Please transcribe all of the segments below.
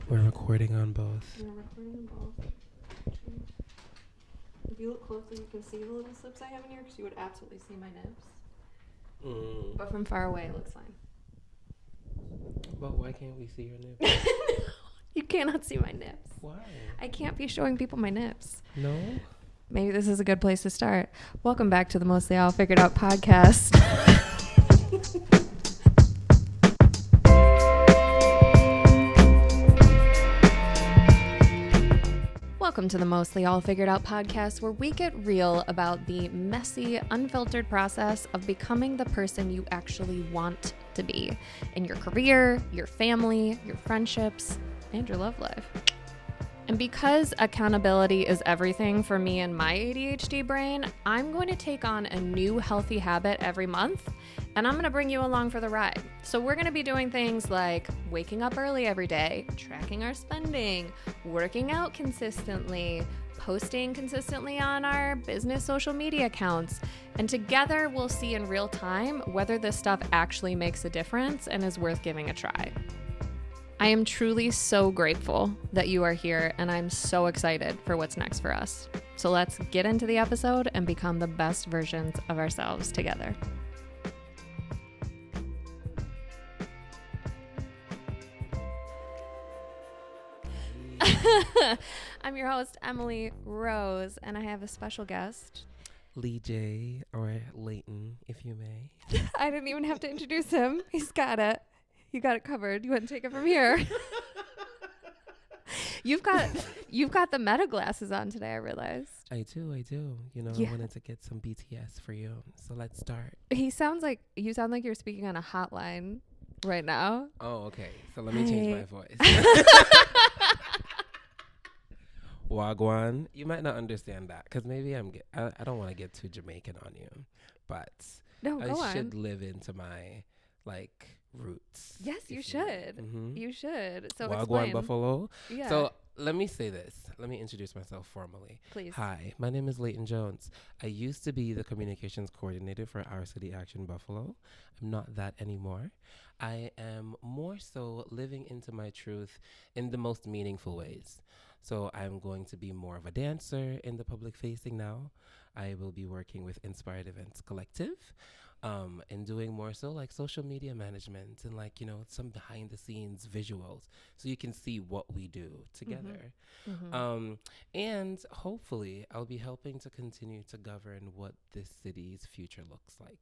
We're recording on both. We're recording on both. If you look closely, you can see the little slips I have in here because you would absolutely see my nips. But from far away, it looks fine. But why can't we see your nips? You cannot see my nips. Why? I can't be showing people my nips. No? Maybe this is a good place to start. Welcome back to the Mostly All Figured Out podcast. Welcome to the Mostly All Figured Out podcast, where we get real about the messy, unfiltered process of becoming the person you actually want to be in your career, your family, your friendships, and your love life. And because accountability is everything for me and my ADHD brain, I'm going to take on a new healthy habit every month, and I'm going to bring you along for the ride. So we're going to be doing things like waking up early every day, tracking our spending, working out consistently, posting consistently on our business social media accounts, and together we'll see in real time whether this stuff actually makes a difference and is worth giving a try. I am truly so grateful that you are here, and I'm so excited for what's next for us. So let's get into the episode and become the best versions of ourselves together. I'm your host, Emily Rose, and I have a special guest. Lee J, or Leighton, if you may. I didn't even have to introduce him. He's got it. You got it covered. You want to take it from here? You've got the meta glasses on today, I realized. I do. You know, Yeah. I wanted to get some BTS for you. So let's start. You sound like you're speaking on a hotline right now. Oh, okay. So let me change my voice. Wagwan. You might not understand that because maybe I don't want to get too Jamaican on you, but No, go I should on. live into my roots. Yes, you if should. Mm-hmm. You should. So Wagwan explain. Buffalo. Yeah. So let me say this. Let me introduce myself formally. Please. Hi, my name is Leighton Jones. I used to be the communications coordinator for Our City Action Buffalo. I'm not that anymore. I am more so living into my truth in the most meaningful ways. So I'm going to be more of a dancer in the public facing now. I will be working with Inspired Events Collective. And doing more so like social media management and some behind the scenes visuals so you can see what we do together. Mm-hmm. And hopefully I'll be helping to continue to govern what this city's future looks like.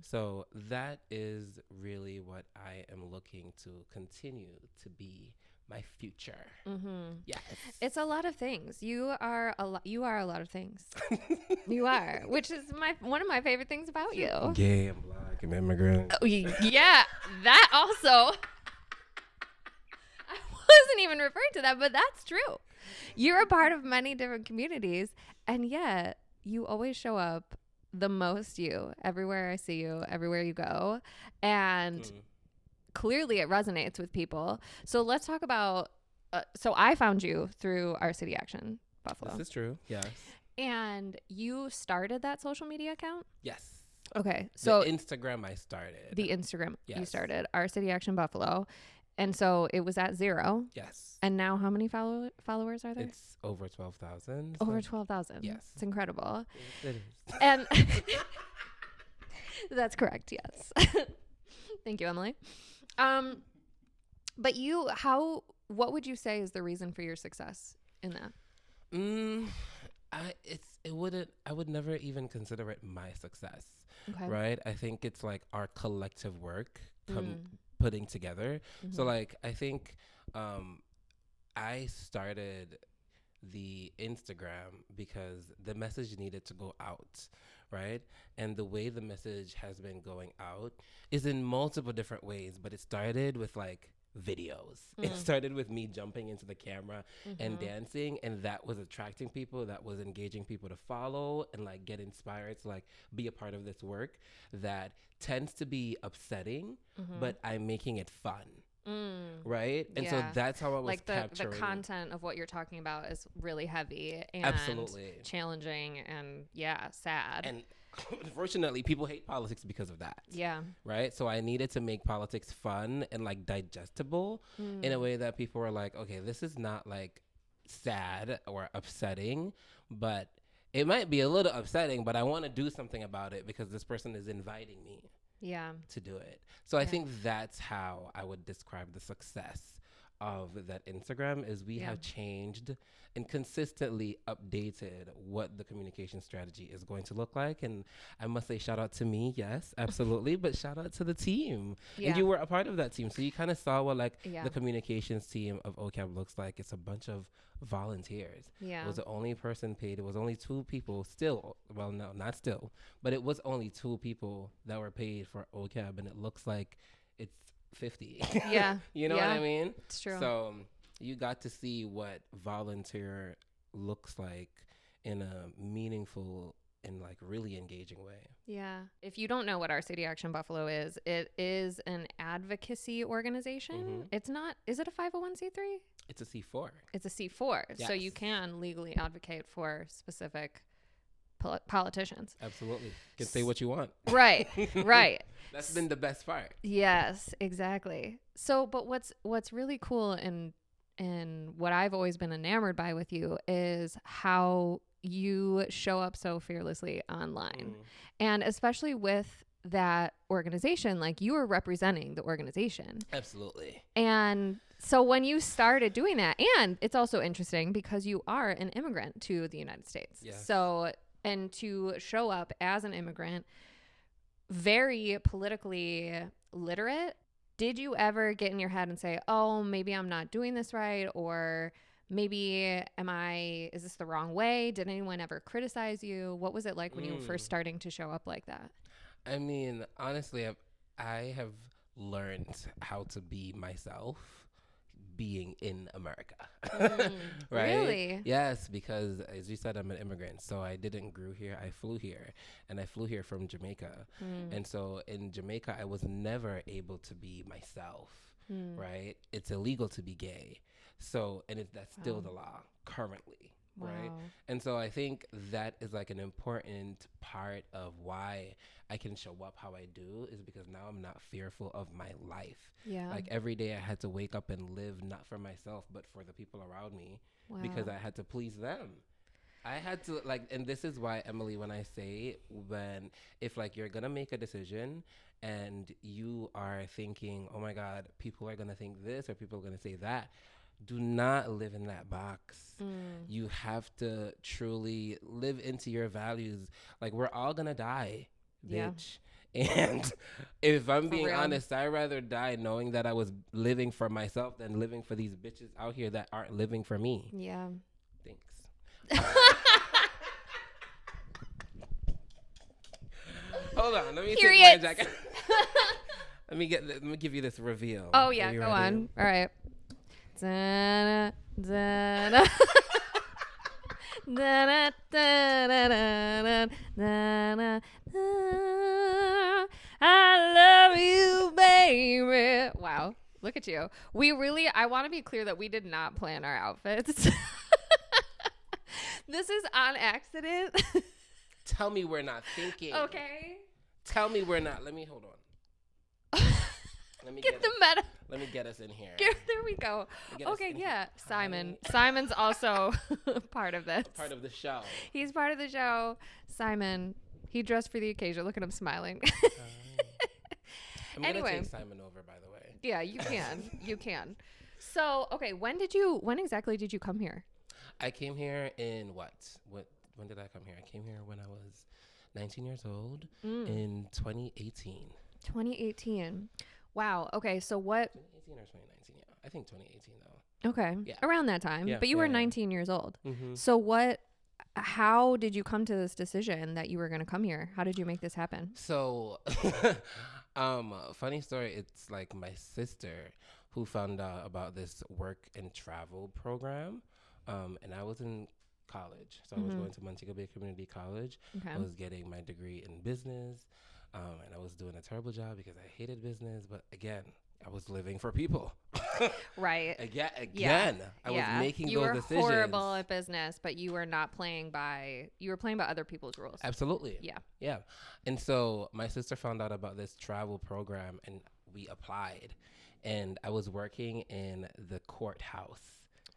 So that is really what I am looking to continue to be my future. Mm-hmm. Yes. It's a lot of things. You are a lot of things. You are, which is one of my favorite things about you. Gay and black and immigrant. Oh, yeah, that also. I wasn't even referring to that, but that's true. You're a part of many different communities, and yet you always show up the most you everywhere I see you, everywhere you go, and clearly it resonates with people. So let's talk about, so I found you through Our City Action Buffalo. This is true. Yes. And you started that social media account? Yes. Okay. So the Instagram I started. The Instagram you Yes. started, Our City Action Buffalo. And so it was at 0. Yes. And now how many followers are there? It's over 12,000. Over 12,000. Yes. It's incredible. It is. And that's correct. Yes. Thank you, Emily. But what would you say is the reason for your success in that? I would never even consider it my success. Okay. Right? I think it's like our collective work putting together. Mm-hmm. So I think I started the Instagram because the message needed to go out, right? And the way the message has been going out is in multiple different ways, but it started with videos. It started with me jumping into the camera and dancing, and that was attracting people, that was engaging people to follow and get inspired to be a part of this work that tends to be upsetting, but I'm making it fun. Right? And so that's how I was like the capturing. content of what you're talking about is really heavy and Absolutely challenging and sad. And unfortunately, people hate politics because of that. Yeah. Right? So I needed to make politics fun and like digestible in a way that people were like, okay, this is not like sad or upsetting, but it might be a little upsetting, but I want to do something about it because this person is inviting me to do it. So I think that's how I would describe the success of that Instagram is we have changed and consistently updated what the communication strategy is going to look like. And I must say, shout out to me. Yes, absolutely. But shout out to the team. And you were a part of that team. So you kind of saw what like the communications team of OCAB looks like. It's a bunch of volunteers. It was the only person paid. It was only 2 people still. Well, no, not still. But it was only 2 people that were paid for OCAB. And it looks like it's 50. You know what I mean? It's true. So you got to see what volunteer looks like in a meaningful and like really engaging way. Yeah. If you don't know what Our City Action Buffalo is, it is an advocacy organization. It's not, is it a 501c3? It's a C4. It's a C4. Yes. So you can legally advocate for specific politicians. Absolutely. You can say what you want. Right. Right. That's been the best part. Yes, exactly. So, but what's really cool and what I've always been enamored by with you is how you show up so fearlessly online. And especially with that organization, like you were representing the organization. Absolutely. And so when you started doing that, and it's also interesting because you are an immigrant to the United States. Yes. So, and to show up as an immigrant, very politically literate, did you ever get in your head and say, oh, maybe I'm not doing this right? Or maybe is this the wrong way? Did anyone ever criticize you? What was it like when you were first starting to show up like that? I mean, honestly, I have learned how to be myself being in America. Right? Really? Yes, because as you said, I'm an immigrant. So I didn't grow here. I flew here. And I flew here from Jamaica. And so in Jamaica, I was never able to be myself. Right? It's illegal to be gay. So, and that's still the law currently. Right. And so I think that is like an important part of why I can show up how I do is because now I'm not fearful of my life. Yeah. Like every day I had to wake up and live not for myself, but for the people around me because I had to please them. I had to like, and this is why, Emily, when I say if like you're going to make a decision and you are thinking, oh my God, people are going to think this or people are going to say that. Do not live in that box. You have to truly live into your values. Like, we're all gonna die, bitch. And if I'm being honest, I'd rather die knowing that I was living for myself than living for these bitches out here that aren't living for me. Yeah. Thanks. Hold on, let me take my jacket. Let me give you this reveal. Oh yeah, go on. All right. Da, da, da. Da, da, da, da, da, da, da. I love you, baby. Wow, look at you. I want to be clear that we did not plan our outfits. This is on accident. Tell me we're not thinking. Okay. Tell me we're not. Hold on. Let me get the meta. Let me get us in here. There we go. Okay, yeah. Simon. Simon's also part of this. Part of the show. He's part of the show. Simon. He dressed for the occasion. Look at him smiling. I'm gonna take Simon over, by the way. Yeah, you can. You can. So, okay, when exactly did you come here? I came here in when did I come here? I came here when I was 19 years old in 2018. 2018. Wow. Okay, so what? 2018 or 2019? Yeah, I think 2018 though. Okay. Yeah. Around that time. Yeah, but you were 19 years old. So how did you come to this decision that you were going to come here? How did you make this happen? So, funny story. It's like my sister who found out about this work and travel program. And I was in college. So I was going to Montego Bay Community College. Okay. I was getting my degree in business. And I was doing a terrible job because I hated business. But again, I was living for people. Right. Again, I was making you those were decisions. horrible at business, but you were not playing by, you were playing by other people's rules. Absolutely. Yeah. Yeah. And so my sister found out about this travel program and we applied. And I was working in the courthouse.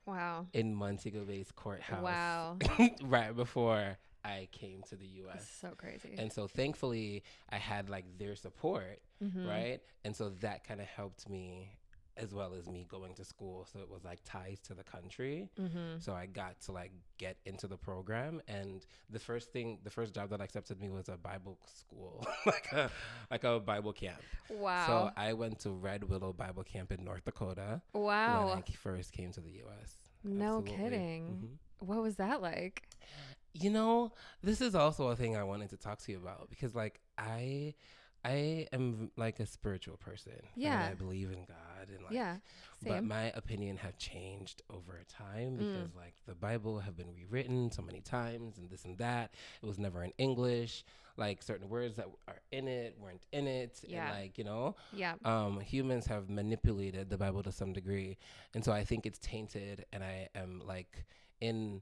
Wow. In Montego Bay's courthouse. Wow. Right before I came to the U.S. So crazy. And so thankfully I had like their support, right? And so that kind of helped me as well as me going to school. So it was like ties to the country. So I got to like get into the program. And the first job that accepted me was a Bible school, like a Bible camp. Wow. So I went to Red Willow Bible Camp in North Dakota. Wow. When I first came to the U.S. No Absolutely. kidding. What was that like? You know, this is also a thing I wanted to talk to you about because like I am like a spiritual person. Yeah. Right? I believe in God and like Yeah. Same. But my opinion have changed over time because like the Bible have been rewritten so many times and this and that. It was never in English. Like certain words that are in it weren't in it. Yeah. And like, you know, humans have manipulated the Bible to some degree. And so I think it's tainted and I am like in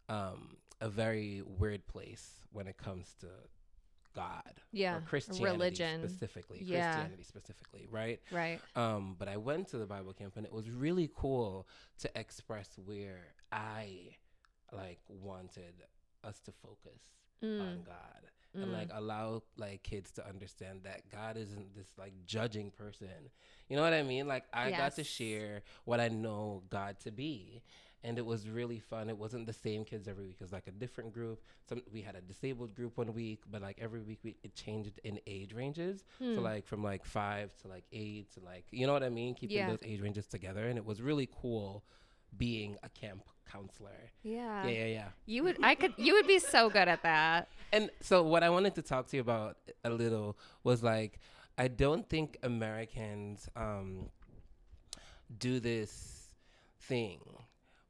a very weird place when it comes to God. Yeah. Or Christianity religion. Specifically. Yeah. Christianity specifically, right? Right. But I went to the Bible camp and it was really cool to express where I like wanted us to focus on God. And like allow like kids to understand that God isn't this like judging person. You know what I mean? Like I got to share what I know God to be. And it was really fun. It wasn't the same kids every week. It was like a different group. We had a disabled group one week, but like every week it changed in age ranges. So like from like 5 to like 8 to like, you know what I mean? Keeping those age ranges together. And it was really cool being a camp counselor. Yeah. Yeah. You would be so good at that. And so what I wanted to talk to you about a little was like, I don't think Americans do this thing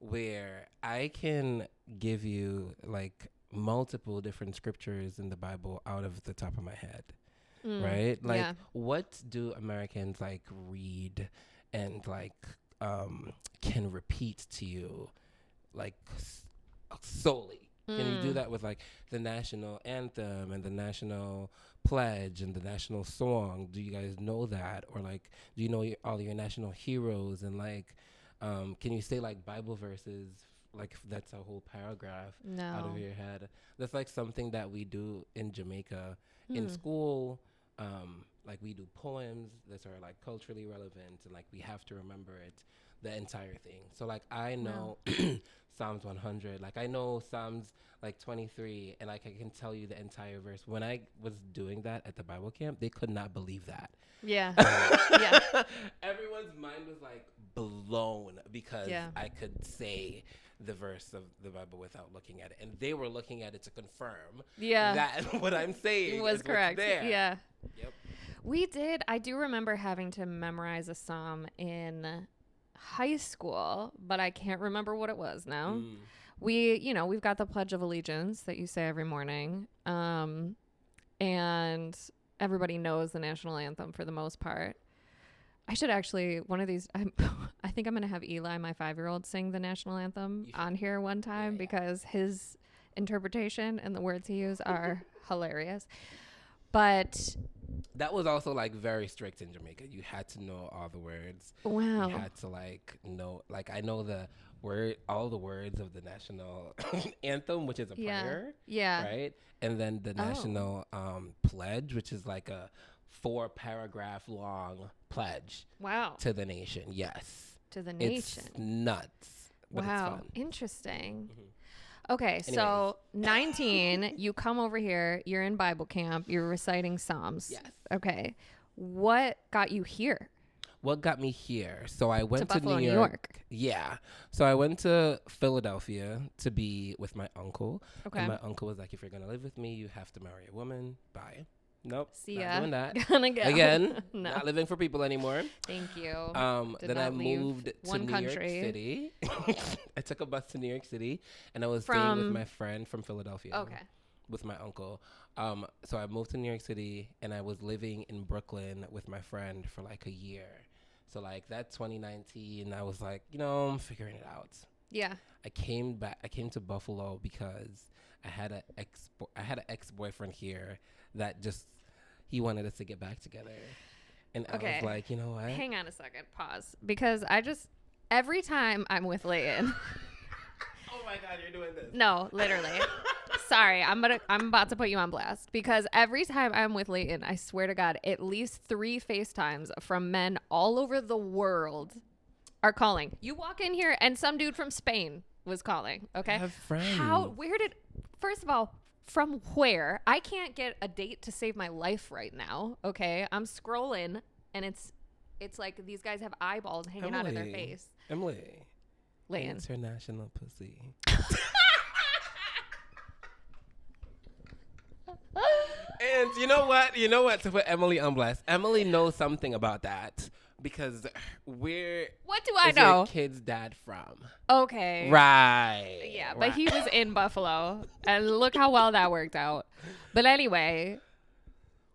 where I can give you like multiple different scriptures in the Bible out of the top of my head, right? Like, what do Americans like read and like can repeat to you like solely? Can you do that with like the national anthem and the national pledge and the national song? Do you guys know that? Or like, do you know all your national heroes and like, can you say like Bible verses, like if that's a whole paragraph out of your head? That's like something that we do in Jamaica in school. Like we do poems that are like culturally relevant and like we have to remember it, the entire thing. So like I know Psalms 100, like I know Psalms like 23 and like I can tell you the entire verse. When I was doing that at the Bible camp, they could not believe that. Yeah. Everyone's mind was like blown because I could say the verse of the Bible without looking at it, and they were looking at it to confirm that what I'm saying was is correct. What's there. Yeah. Yep. I do remember having to memorize a psalm in high school, but I can't remember what it was now. We've got the Pledge of Allegiance that you say every morning, and everybody knows the national anthem for the most part. I should actually, one of these, I think I'm going to have Eli, my 5-year-old, sing the national anthem on here one time because his interpretation and the words he used are hilarious. But that was also like very strict in Jamaica. You had to know all the words. Wow. You had to like know, like I know all the words of the national anthem, which is a prayer. Yeah. Right. And then the national pledge, which is like a 4-paragraph long pledge. Wow. To the nation. Yes. To the nation. It's nuts. But wow. It's fun. Interesting. Okay, so 19, you come over here, you're in Bible camp, you're reciting Psalms. Yes. Okay. What got you here? What got me here? So I went to Buffalo, New York. Yeah. So I went to Philadelphia to be with my uncle. Okay. And my uncle was like, if you're going to live with me, you have to marry a woman. Bye. Nope. See not ya. doing that. Gonna go. Again, no. Not living for people anymore. Thank you. Then I moved to New York City. I took a bus to New York City, and I was staying with my friend from Philadelphia. Okay. With my uncle. So I moved to New York City, and I was living in Brooklyn with my friend for like a year. So like that 2019, I was like, I'm figuring it out. Yeah. I came to Buffalo because I had an ex-boyfriend here that just he wanted us to get back together. And I was like, you know what? Hang on a second. Pause. Because every time I'm with Leighton. Oh my God, you're doing this. No, literally. Sorry, I'm about to put you on blast because every time I'm with Leighton, I swear to God, at least 3 FaceTimes from men all over the world are calling. You walk in here and some dude from Spain was calling. Okay. I have friends. First of all, from where? I can't get a date to save my life right now. Okay. I'm scrolling and it's like these guys have eyeballs hanging out of their face. Emily. Leighton. International pussy. And you know what? To put Emily on blast, Emily knows something about that because What do I know? Your kid's dad from? Okay. Right. Yeah, right. but he was in Buffalo, and look how well that worked out. But anyway,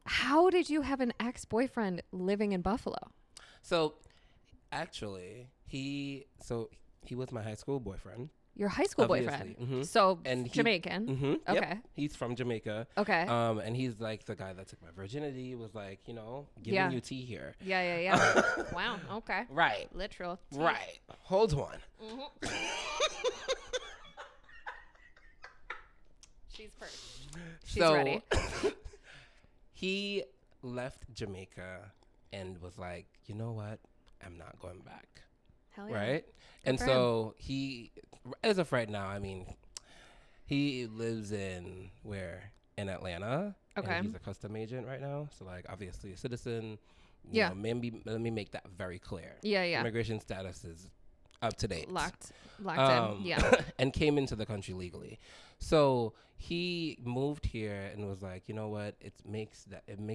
how did you have an ex-boyfriend living in Buffalo? So, actually, he was my high school boyfriend. Your high school obviously. boyfriend. Mm-hmm. So and Jamaican. Mm-hmm, okay. Yep. He's from Jamaica. Okay. And he's like the guy that took my virginity, was like, giving you tea here. Yeah. Wow. Okay. Right. Literal tea. Right. Hold on. Mm-hmm. She's first. She's ready. He left Jamaica and was like, you know what? I'm not going back. Hell yeah. Right? And so he, as of right now, I mean, he lives in Atlanta. Okay. And he's a custom agent right now. So like obviously a citizen. Yeah. Maybe let me make that very clear. Yeah. Immigration status is up to date. Locked in. Yeah. And came into the country legally. So he moved here and was like, you know what? It makes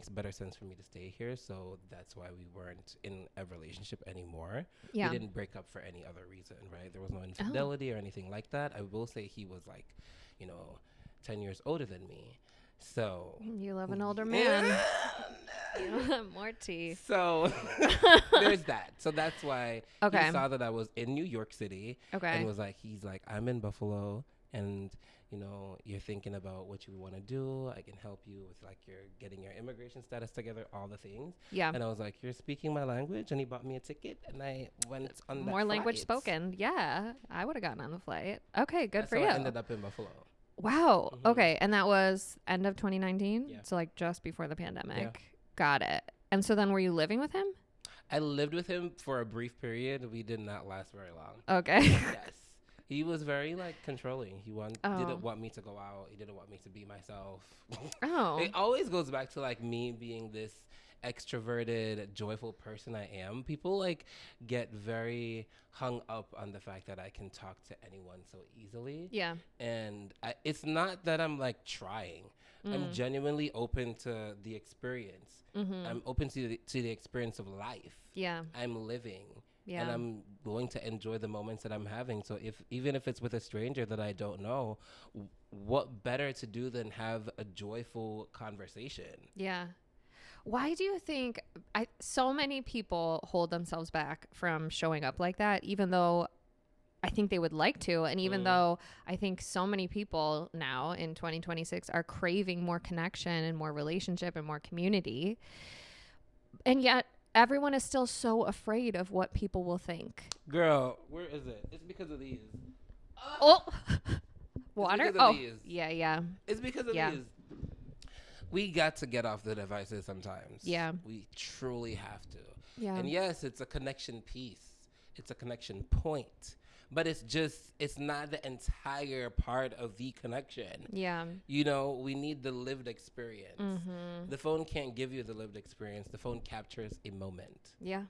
better sense for me to stay here. So that's why we weren't in a relationship anymore. Yeah. We didn't break up for any other reason, right? There was no infidelity or anything like that. I will say he was like, 10 years older than me. So you love an older man. You want more tea. So there's that. So that's why he saw that I was in New York City. Okay. And was like, I'm in Buffalo, and you're thinking about what you want to do. I can help you with like you're getting your immigration status together, all the things. Yeah. And I was like, you're speaking my language, and he bought me a ticket, and I went on that more language flight. spoken. Yeah, I would have gotten on the flight. Okay, good for you. I ended up in Buffalo. Wow. Mm-hmm. Okay, and that was end of 2019. Yeah. So like just before the pandemic. Yeah. Got it. And so then were you living with him? I lived with him for a brief period. We did not last very long. Okay. Yes. He was very like controlling. He didn't want me to go out. He didn't want me to be myself. Oh. It always goes back to like me being this extroverted, joyful person I am. People like get very hung up on the fact that I can talk to anyone so easily. Yeah. And it's not that I'm like trying. I'm genuinely open to the experience. Mm-hmm. I'm open to the experience of life. Yeah. I'm living. Yeah. And I'm going to enjoy the moments that I'm having. So even if it's with a stranger that I don't know, what better to do than have a joyful conversation? Yeah. Why do you think so many people hold themselves back from showing up like that, even though I think they would like to, and even though I think so many people now in 2026 are craving more connection and more relationship and more community, and yet everyone is still so afraid of what people will think? Girl, where is it? It's because of these. Oh, water. These. Yeah. It's because of these. We got to get off the devices sometimes. Yeah. We truly have to. Yeah. And yes, it's a connection piece. It's a connection point. But it's not the entire part of the connection. Yeah. We need the lived experience. Mm-hmm. The phone can't give you the lived experience. The phone captures a moment. Yeah.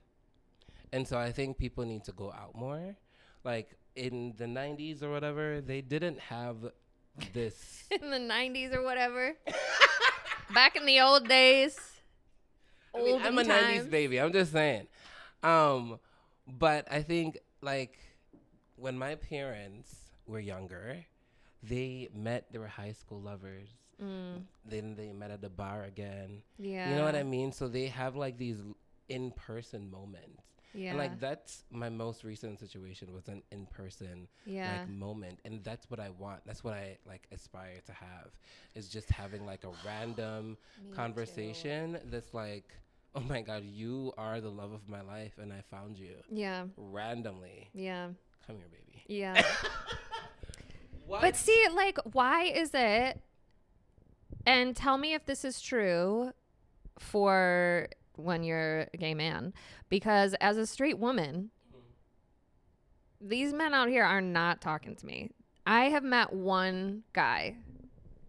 And so I think people need to go out more. Like in the 90s or whatever, they didn't have this. In the 90s or whatever. Back in the old days. I'm a 90s baby. I'm just saying. But I think like when my parents were younger, they were high school lovers. Then they met at the bar again. Yeah. You know what I mean? So they have like these in-person moments. Yeah. And like that's my most recent situation was an in-person Yeah. like moment, and that's what I want. That's what I like aspire to have, is just having like a random Me conversation that's like, oh my God, you are the love of my life, and I found you Yeah. randomly. Yeah. Come here, baby. Yeah. What? But see, like, why is it? And tell me if this is true for when you're a gay man, because as a straight woman, these men out here are not talking to me. I have met one guy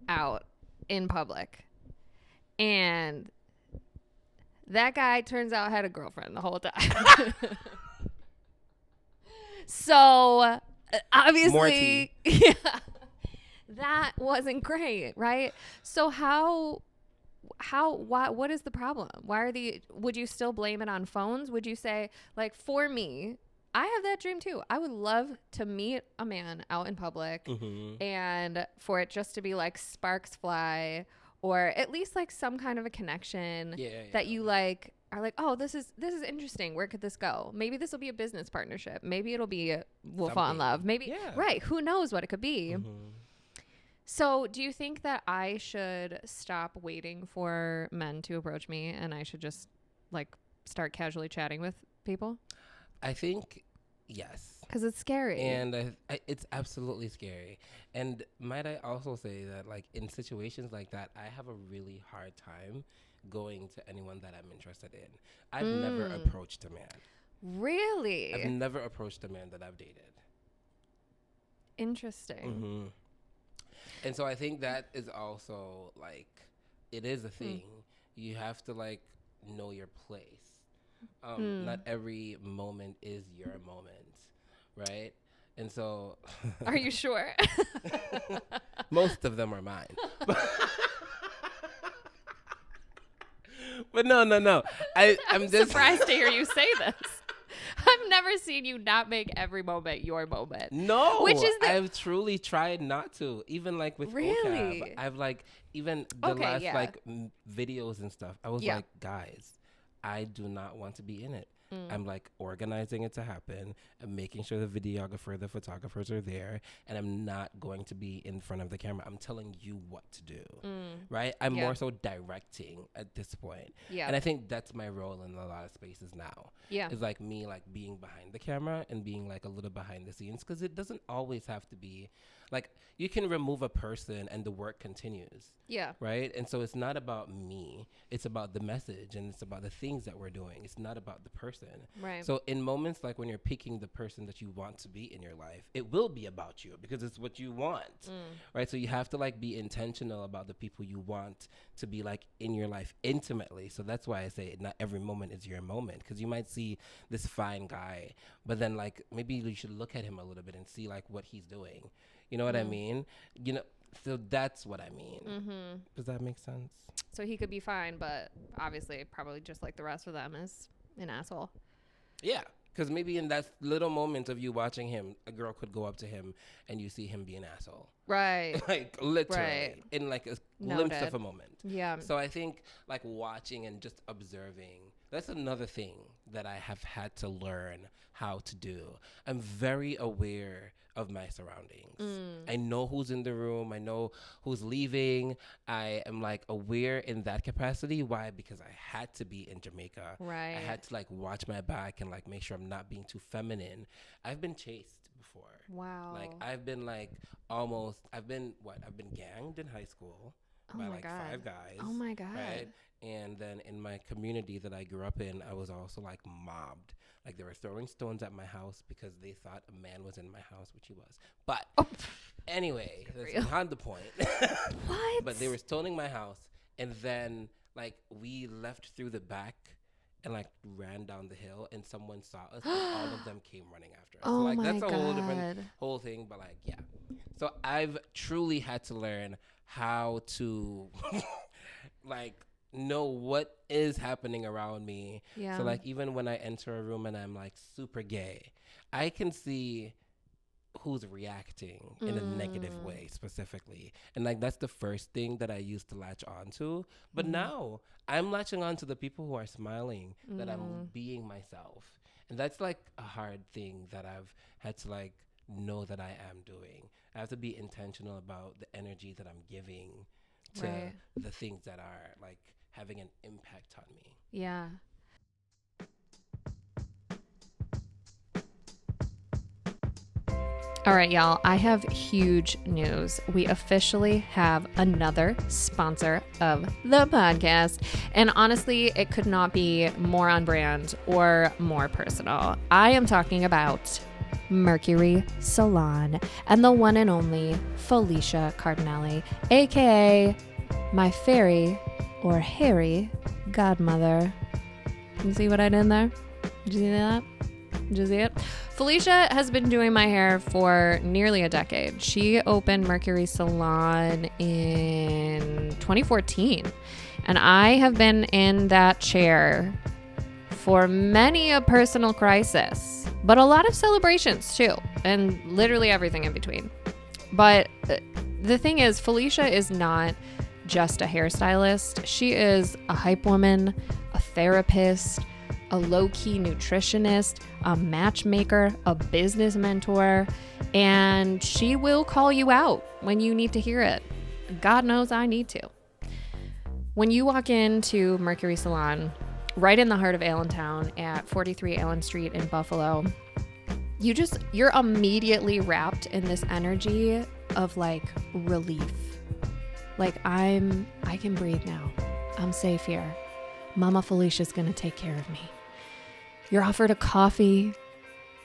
out in public, and that guy turns out had a girlfriend the whole time. So obviously, yeah, that wasn't great, right? So what is the problem? Why are would you still blame it on phones? Would you say, like, for me, I have that dream too. I would love to meet a man out in public and for it just to be like sparks fly, or at least like some kind of a connection that you like are like, oh, this is interesting. Where could this go? Maybe this will be a business partnership. Maybe it'll be we'll fall in love. Maybe right. Who knows what it could be? So do you think that I should stop waiting for men to approach me and I should just like start casually chatting with people? I think yes. Because it's scary. And it's absolutely scary. And might I also say that, like, in situations like that, I have a really hard time going to anyone that I'm interested in. I've never approached a man. Really? I've never approached a man that I've dated. Interesting. And so I think that is also, like, it is a thing. You have to, like, know your place. Not every moment is your moment, right? And so... Are you sure? Most of them are mine. But no. I'm just surprised to hear you say this. I've never seen you not make every moment your moment. No, which is I've truly tried not to. Even like with OCAB, I've like even the last like videos and stuff. I was like, guys, I do not want to be in it. I'm like organizing it to happen. I'm making sure the videographer, the photographers are there, and I'm not going to be in front of the camera. I'm telling you what to do, right? I'm more so directing at this point. And I think that's my role in a lot of spaces now. It's like me like being behind the camera and being like a little behind the scenes, because it doesn't always have to be like, you can remove a person and the work continues. Right? And so it's not about me. It's about the message, and it's about the things that we're doing. It's not about the person. Right. So in moments like when you're picking the person that you want to be in your life, it will be about you because it's what you want. Right? So you have to like be intentional about the people you want to be like in your life intimately. So that's why I say not every moment is your moment, because you might see this fine guy, but then like maybe you should look at him a little bit and see like what he's doing. You know what I mean? You know, so that's what I mean. Does that make sense? So he could be fine, but obviously probably just like the rest of them is an asshole. Yeah, because maybe in that little moment of you watching him, a girl could go up to him and you see him be an asshole. Right. Like literally in like a glimpse of a moment. Yeah. So I think like watching and just observing, that's another thing that I have had to learn how to do. I'm very aware of my surroundings. I know who's in the room. I know who's leaving. I am like aware in that capacity. Why? Because I had to be in Jamaica. Right. I had to like watch my back and like make sure I'm not being too feminine. I've been chased before. Wow. Like I've been ganged in high school by like 5 guys. Oh my God. Right? And then in my community that I grew up in, I was also like mobbed. Like they were throwing stones at my house because they thought a man was in my house, which he was. But anyway, that's behind the point. What? But they were stoning my house, and then like we left through the back and like ran down the hill, and someone saw us, and all of them came running after us. Oh so like my that's a whole different God. whole thing. But like so I've truly had to learn how to like know what is happening around me. So like even when I enter a room and I'm like super gay, I can see who's reacting in a negative way specifically, and like that's the first thing that I used to latch on to. But now I'm latching on to the people who are smiling that I'm being myself, And that's like a hard thing that I've had to like know that I am doing. I have to be intentional about the energy that I'm giving to Right. the things that are like having an impact on me. Yeah. All right, y'all, I have huge news. We officially have another sponsor of the podcast. And honestly, it could not be more on brand or more personal. I am talking about Mercury Salon and the one and only Felicia Cardinelli, aka my fairy or hairy godmother. You see what I did there? Did you see that? Did you see it? Felicia has been doing my hair for nearly a decade. She opened Mercury Salon in 2014, and I have been in that chair for many a personal crisis, but a lot of celebrations too, and literally everything in between. But the thing is, Felicia is not just a hairstylist. She is a hype woman, a therapist, a low-key nutritionist, a matchmaker, a business mentor, and she will call you out when you need to hear it. God knows I need to. When you walk into Mercury Salon, right in the heart of Allentown at 43 Allen Street in Buffalo, you're immediately wrapped in this energy of like relief. Like I can breathe now. I'm safe here. Mama Felicia's gonna take care of me. You're offered a coffee.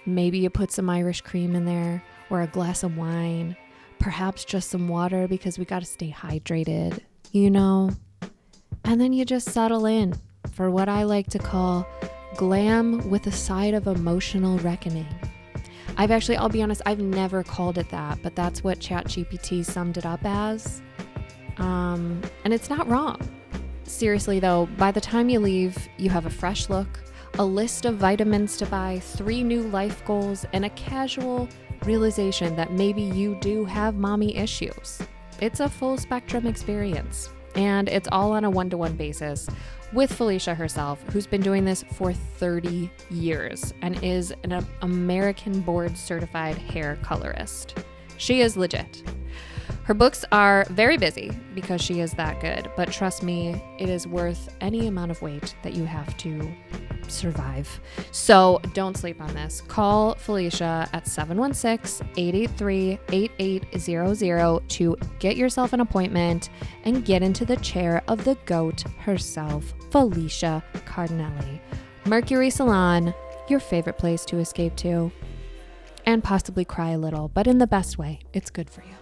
Maybe you put some Irish cream in there or a glass of wine, perhaps just some water because we got to stay hydrated, you know? And then you just settle in for what I like to call glam with a side of emotional reckoning. I'll be honest, I've never called it that, but that's what ChatGPT summed it up as. And it's not wrong. Seriously though, by the time you leave, you have a fresh look, a list of vitamins to buy, 3 new life goals, and a casual realization that maybe you do have mommy issues. It's a full spectrum experience, and it's all on a one-to-one basis with Felicia herself, who's been doing this for 30 years and is an American board certified hair colorist. She is legit. Her books are very busy because she is that good, but trust me, it is worth any amount of weight that you have to survive. So don't sleep on this. Call Felicia at 716-883-8800 to get yourself an appointment and get into the chair of the GOAT herself, Felicia Cardinelli. Mercury Salon, your favorite place to escape to and possibly cry a little, but in the best way. It's good for you.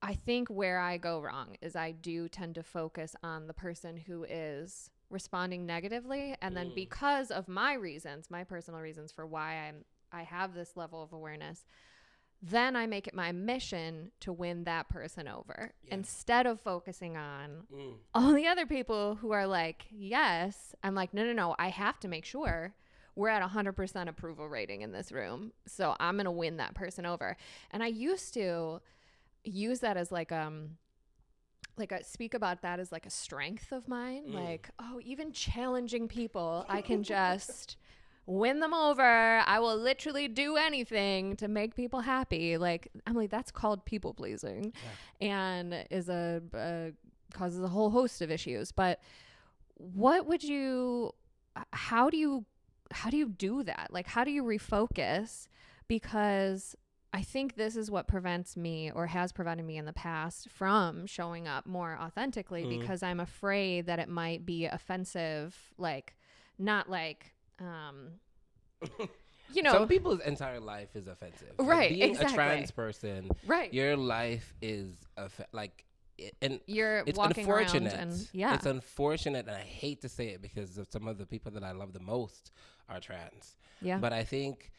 I think where I go wrong is I do tend to focus on the person who is responding negatively, and then because of my reasons, my personal reasons for why I have this level of awareness, then I make it my mission to win that person over instead of focusing on all the other people who are like, yes. I'm like, no, I have to make sure we're at 100% approval rating in this room. So I'm going to win that person over. And I used to use that as speak about that as like a strength of mine. Like, oh, even challenging people, I can just win them over. I will literally do anything to make people happy. Like, Emily, that's called people pleasing, and is causes a whole host of issues. But how do you do that? Like, how do you refocus? Because I think this is what prevents me, or has prevented me in the past, from showing up more authentically, because I'm afraid that it might be offensive, like, not like, you know. Some people's entire life is offensive. Right, like being exactly. a trans person, right. Your life is, and You're it's walking unfortunate. around and, yeah. It's unfortunate, and I hate to say it because of some of the people that I love the most are trans. Yeah. But I think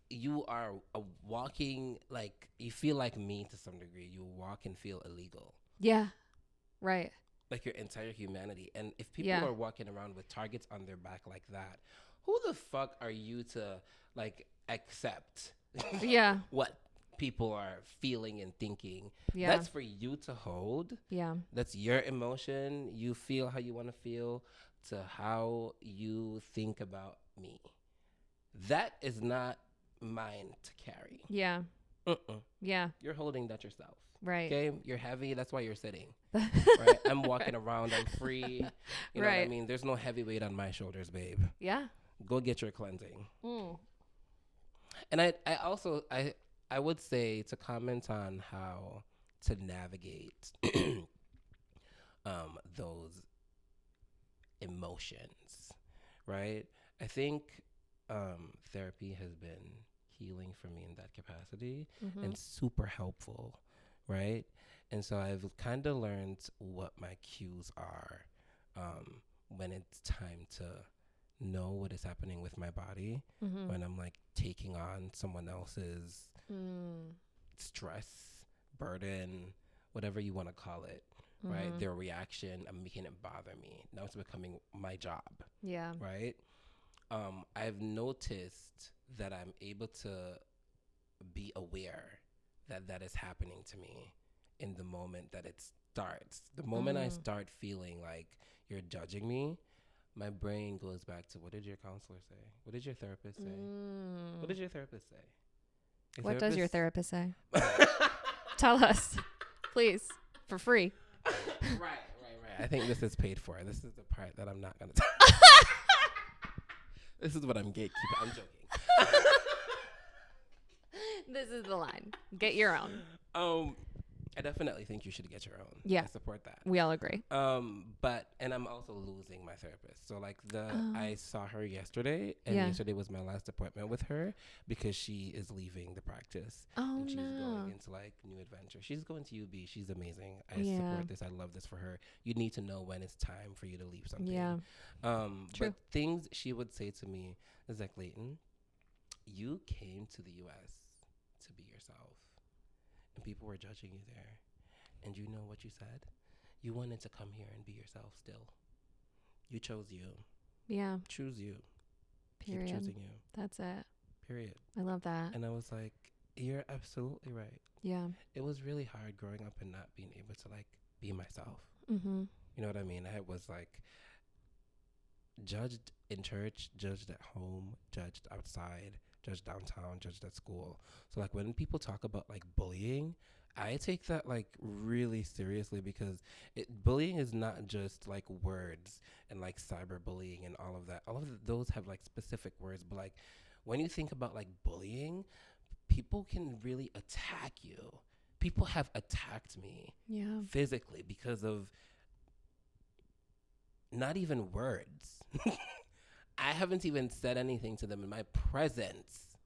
you are walking, like, you feel like me to some degree. You walk and feel illegal. Yeah. Right. Like your entire humanity. And if people are walking around with targets on their back like that, who the fuck are you to, like, accept yeah. what people are feeling and thinking. Yeah. That's for you to hold. Yeah. That's your emotion. You feel how you want to feel to how you think about me. That is not mine to carry. Yeah. Yeah. You're holding that yourself. Right. Okay? You're heavy. That's why you're sitting. Right? I'm walking around. I'm free. You know what I mean? There's no heavy weight on my shoulders, babe. Yeah. Go get your cleansing. And I also I would say to comment on how to navigate those emotions, right? I think therapy has been healing for me in that capacity and super helpful, right? And so I've kind of learned what my cues are when it's time to know what is happening with my body, when I'm like taking on someone else's stress, burden, whatever you want to call it, right? Their reaction, I'm making it bother me. Now it's becoming my job. Yeah. Right? I've noticed that I'm able to be aware that that is happening to me in the moment that it starts. The moment I start feeling like you're judging me, my brain goes back to, what did your counselor say? What did your therapist say? What did your therapist say? What does your therapist say? Tell us, please, for free. Right. I think this is paid for. This is the part that I'm not going to This is what I'm gatekeeping. I'm joking. This is the line. Get your own. I definitely think you should get your own. Yeah. I support that. We all agree. But I'm also losing my therapist. So like I saw her yesterday, and yesterday was my last appointment with her because she is leaving the practice. Oh, and she's no. going into like new adventure. She's going to UB. She's amazing. I support this. I love this for her. You need to know when it's time for you to leave something. Yeah. True. But things she would say to me is like, Leighton, you came to the US to be yourself. And people were judging you there. And you know what you said? You wanted to come here and be yourself still. You chose you. Yeah. Choose you. Period. Keep choosing you. That's it. Period. I love that. And I was like, you're absolutely right. Yeah. It was really hard growing up and not being able to like be myself. Mm-hmm. You know what I mean? I was like judged in church, judged at home, judged outside, judged downtown, judged at school. So like when people talk about like bullying, I take that like really seriously because bullying is not just like words and like cyberbullying and all of that. All of those have like specific words, but like when you think about like bullying, people can really attack you. People have attacked me physically because of not even words. I haven't even said anything to them, and my presence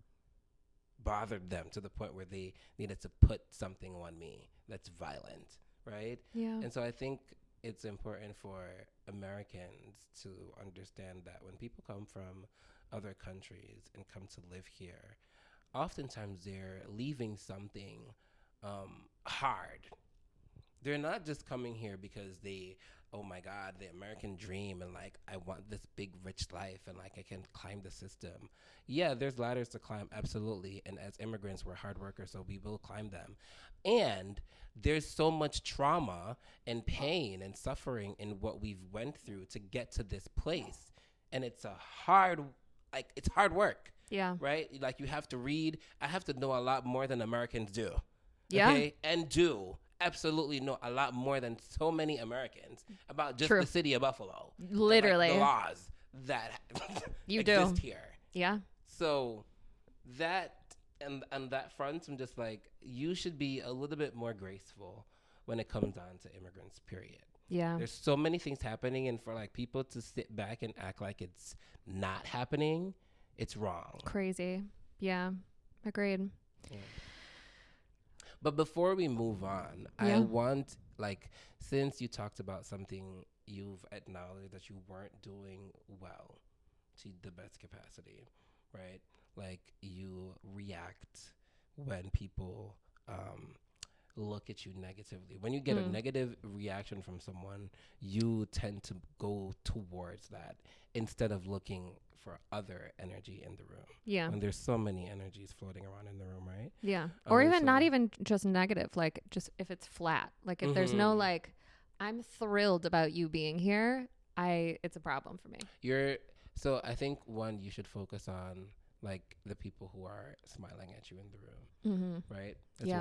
bothered them to the point where they needed to put something on me that's violent, right? Yeah. And so I think it's important for Americans to understand that when people come from other countries and come to live here, oftentimes they're leaving something hard. They're not just coming here because oh my God, the American dream, and like, I want this big, rich life, and like, I can climb the system. Yeah, there's ladders to climb, absolutely. And as immigrants, we're hard workers, so we will climb them. And there's so much trauma and pain and suffering in what we've went through to get to this place. And it's it's hard work. Yeah. Right? Like, you have to read. I have to know a lot more than Americans do. Yeah. Okay? And do absolutely know a lot more than so many Americans about just True. the city of Buffalo. Literally. And, like, the laws that you exist do here. Yeah. So that, and on that front, I'm just like, you should be a little bit more graceful when it comes down to immigrants, period. Yeah. There's so many things happening, and for like people to sit back and act like it's not happening, it's wrong. Crazy. Yeah. Agreed. Yeah. But before we move on, I want, like, since you talked about something you've acknowledged that you weren't doing well to the best capacity, right? Like, you react when people look at you negatively. When you get a negative reaction from someone, you tend to go towards that instead of looking for other energy in the room. Yeah. And there's so many energies floating around in the room, right? Yeah. Or even so not even just negative, like just if it's flat, like if there's no like, I'm thrilled about you being here, it's a problem for me. So I think one, you should focus on like the people who are smiling at you in the room, right? That's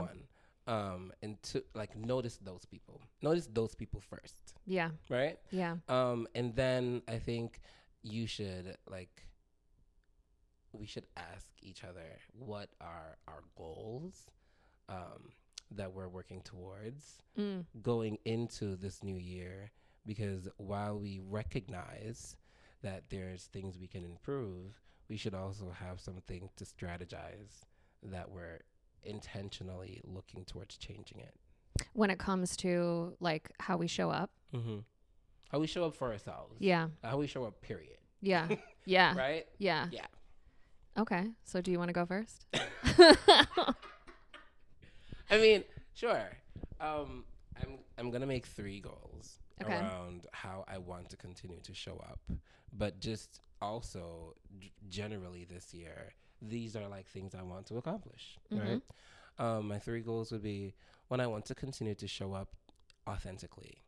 one. And two, like notice those people. Notice those people first. Yeah. Right? Yeah. And then I think you should we should ask each other what are our goals that we're working towards going into this new year, because while we recognize that there's things we can improve, we should also have something to strategize that we're intentionally looking towards changing it. When it comes to like how we show up. How we show up for ourselves. Yeah. How we show up, period. Yeah. Yeah. Right? Yeah. Yeah. Okay. So do you want to go first? I mean, sure. I'm gonna make 3 goals around how I want to continue to show up, but just also generally this year, these are like things I want to accomplish. Right? My 3 goals would be: 1, I want to continue to show up authentically.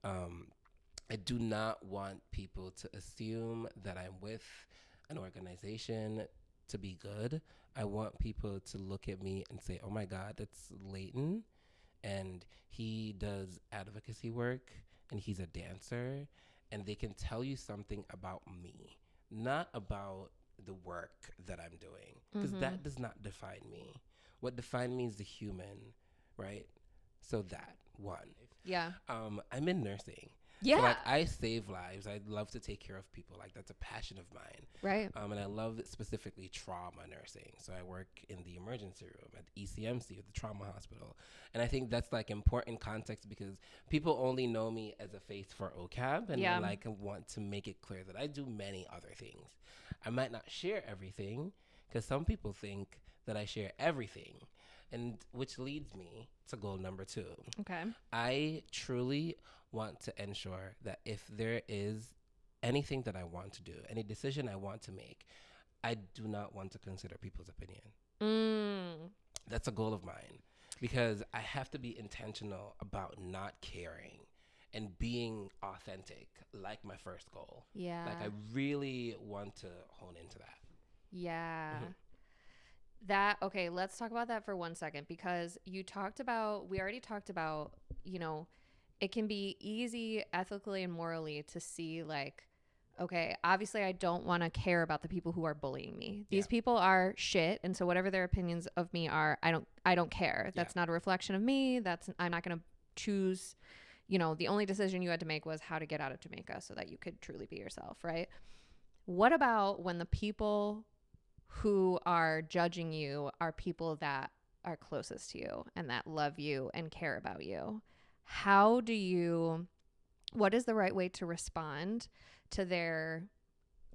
I do not want people to assume that I'm with an organization to be good. I want people to look at me and say, oh my God, that's Leighton, and he does advocacy work, and he's a dancer, and they can tell you something about me, not about the work that I'm doing, because that does not define me. What defines me is the human, right? So that, 1. Yeah. I'm in nursing. Yeah. So, like, I save lives. I love to take care of people. Like, that's a passion of mine. Right. And I love specifically trauma nursing. So I work in the emergency room at ECMC, at the trauma hospital. And I think that's like important context, because people only know me as a face for OCAB. And I like want to make it clear that I do many other things. I might not share everything, because some people think that I share everything. And which leads me to goal number 2. Okay. I truly want to ensure that if there is anything that I want to do, any decision I want to make, I do not want to consider people's opinion. That's a goal of mine, because I have to be intentional about not caring and being authentic, like my first goal. Yeah. Like, I really want to hone into that. Yeah. Okay, let's talk about that for 1 second, because we already talked about, it can be easy ethically and morally to see like, okay, obviously I don't want to care about the people who are bullying me. These people are shit. And so whatever their opinions of me are, I don't care. That's not a reflection of me. I'm not going to choose, the only decision you had to make was how to get out of Jamaica so that you could truly be yourself. Right. What about when the people who are judging you are people that are closest to you and that love you and care about you? What is the right way to respond to their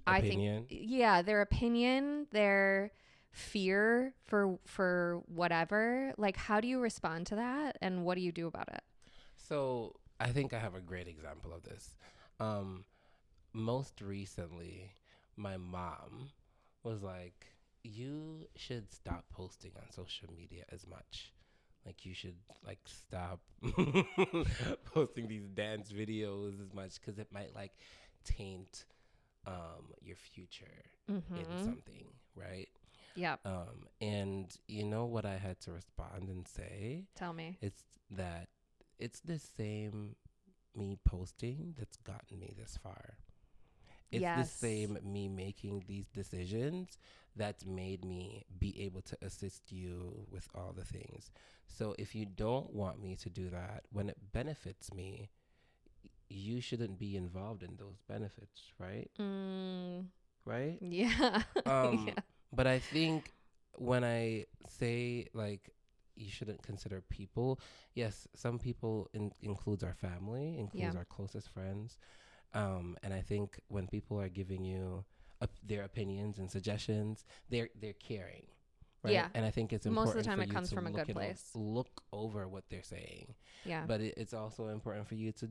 opinion? Their opinion, their fear for whatever. Like, how do you respond to that, and what do you do about it? So I think I have a great example of this. Most recently, my mom was like, you should stop posting on social media as much. Like, you should like stop posting these dance videos as much, because it might like taint your future in something, right? Yep. And you know what I had to respond and say? Tell me. It's that it's the same me posting that's gotten me this far. It's the same me making these decisions that's made me be able to assist you with all the things. So if you don't want me to do that when it benefits me, you shouldn't be involved in those benefits, right? Right? Yeah. But I think when I say like you shouldn't consider people, yes, some people includes our family, includes our closest friends. And I think when people are giving you their opinions and suggestions, they're caring, right? Yeah. And I think it's Most of the important time for it you comes to from a good place. look over what they're saying. Yeah. But it's also important for you to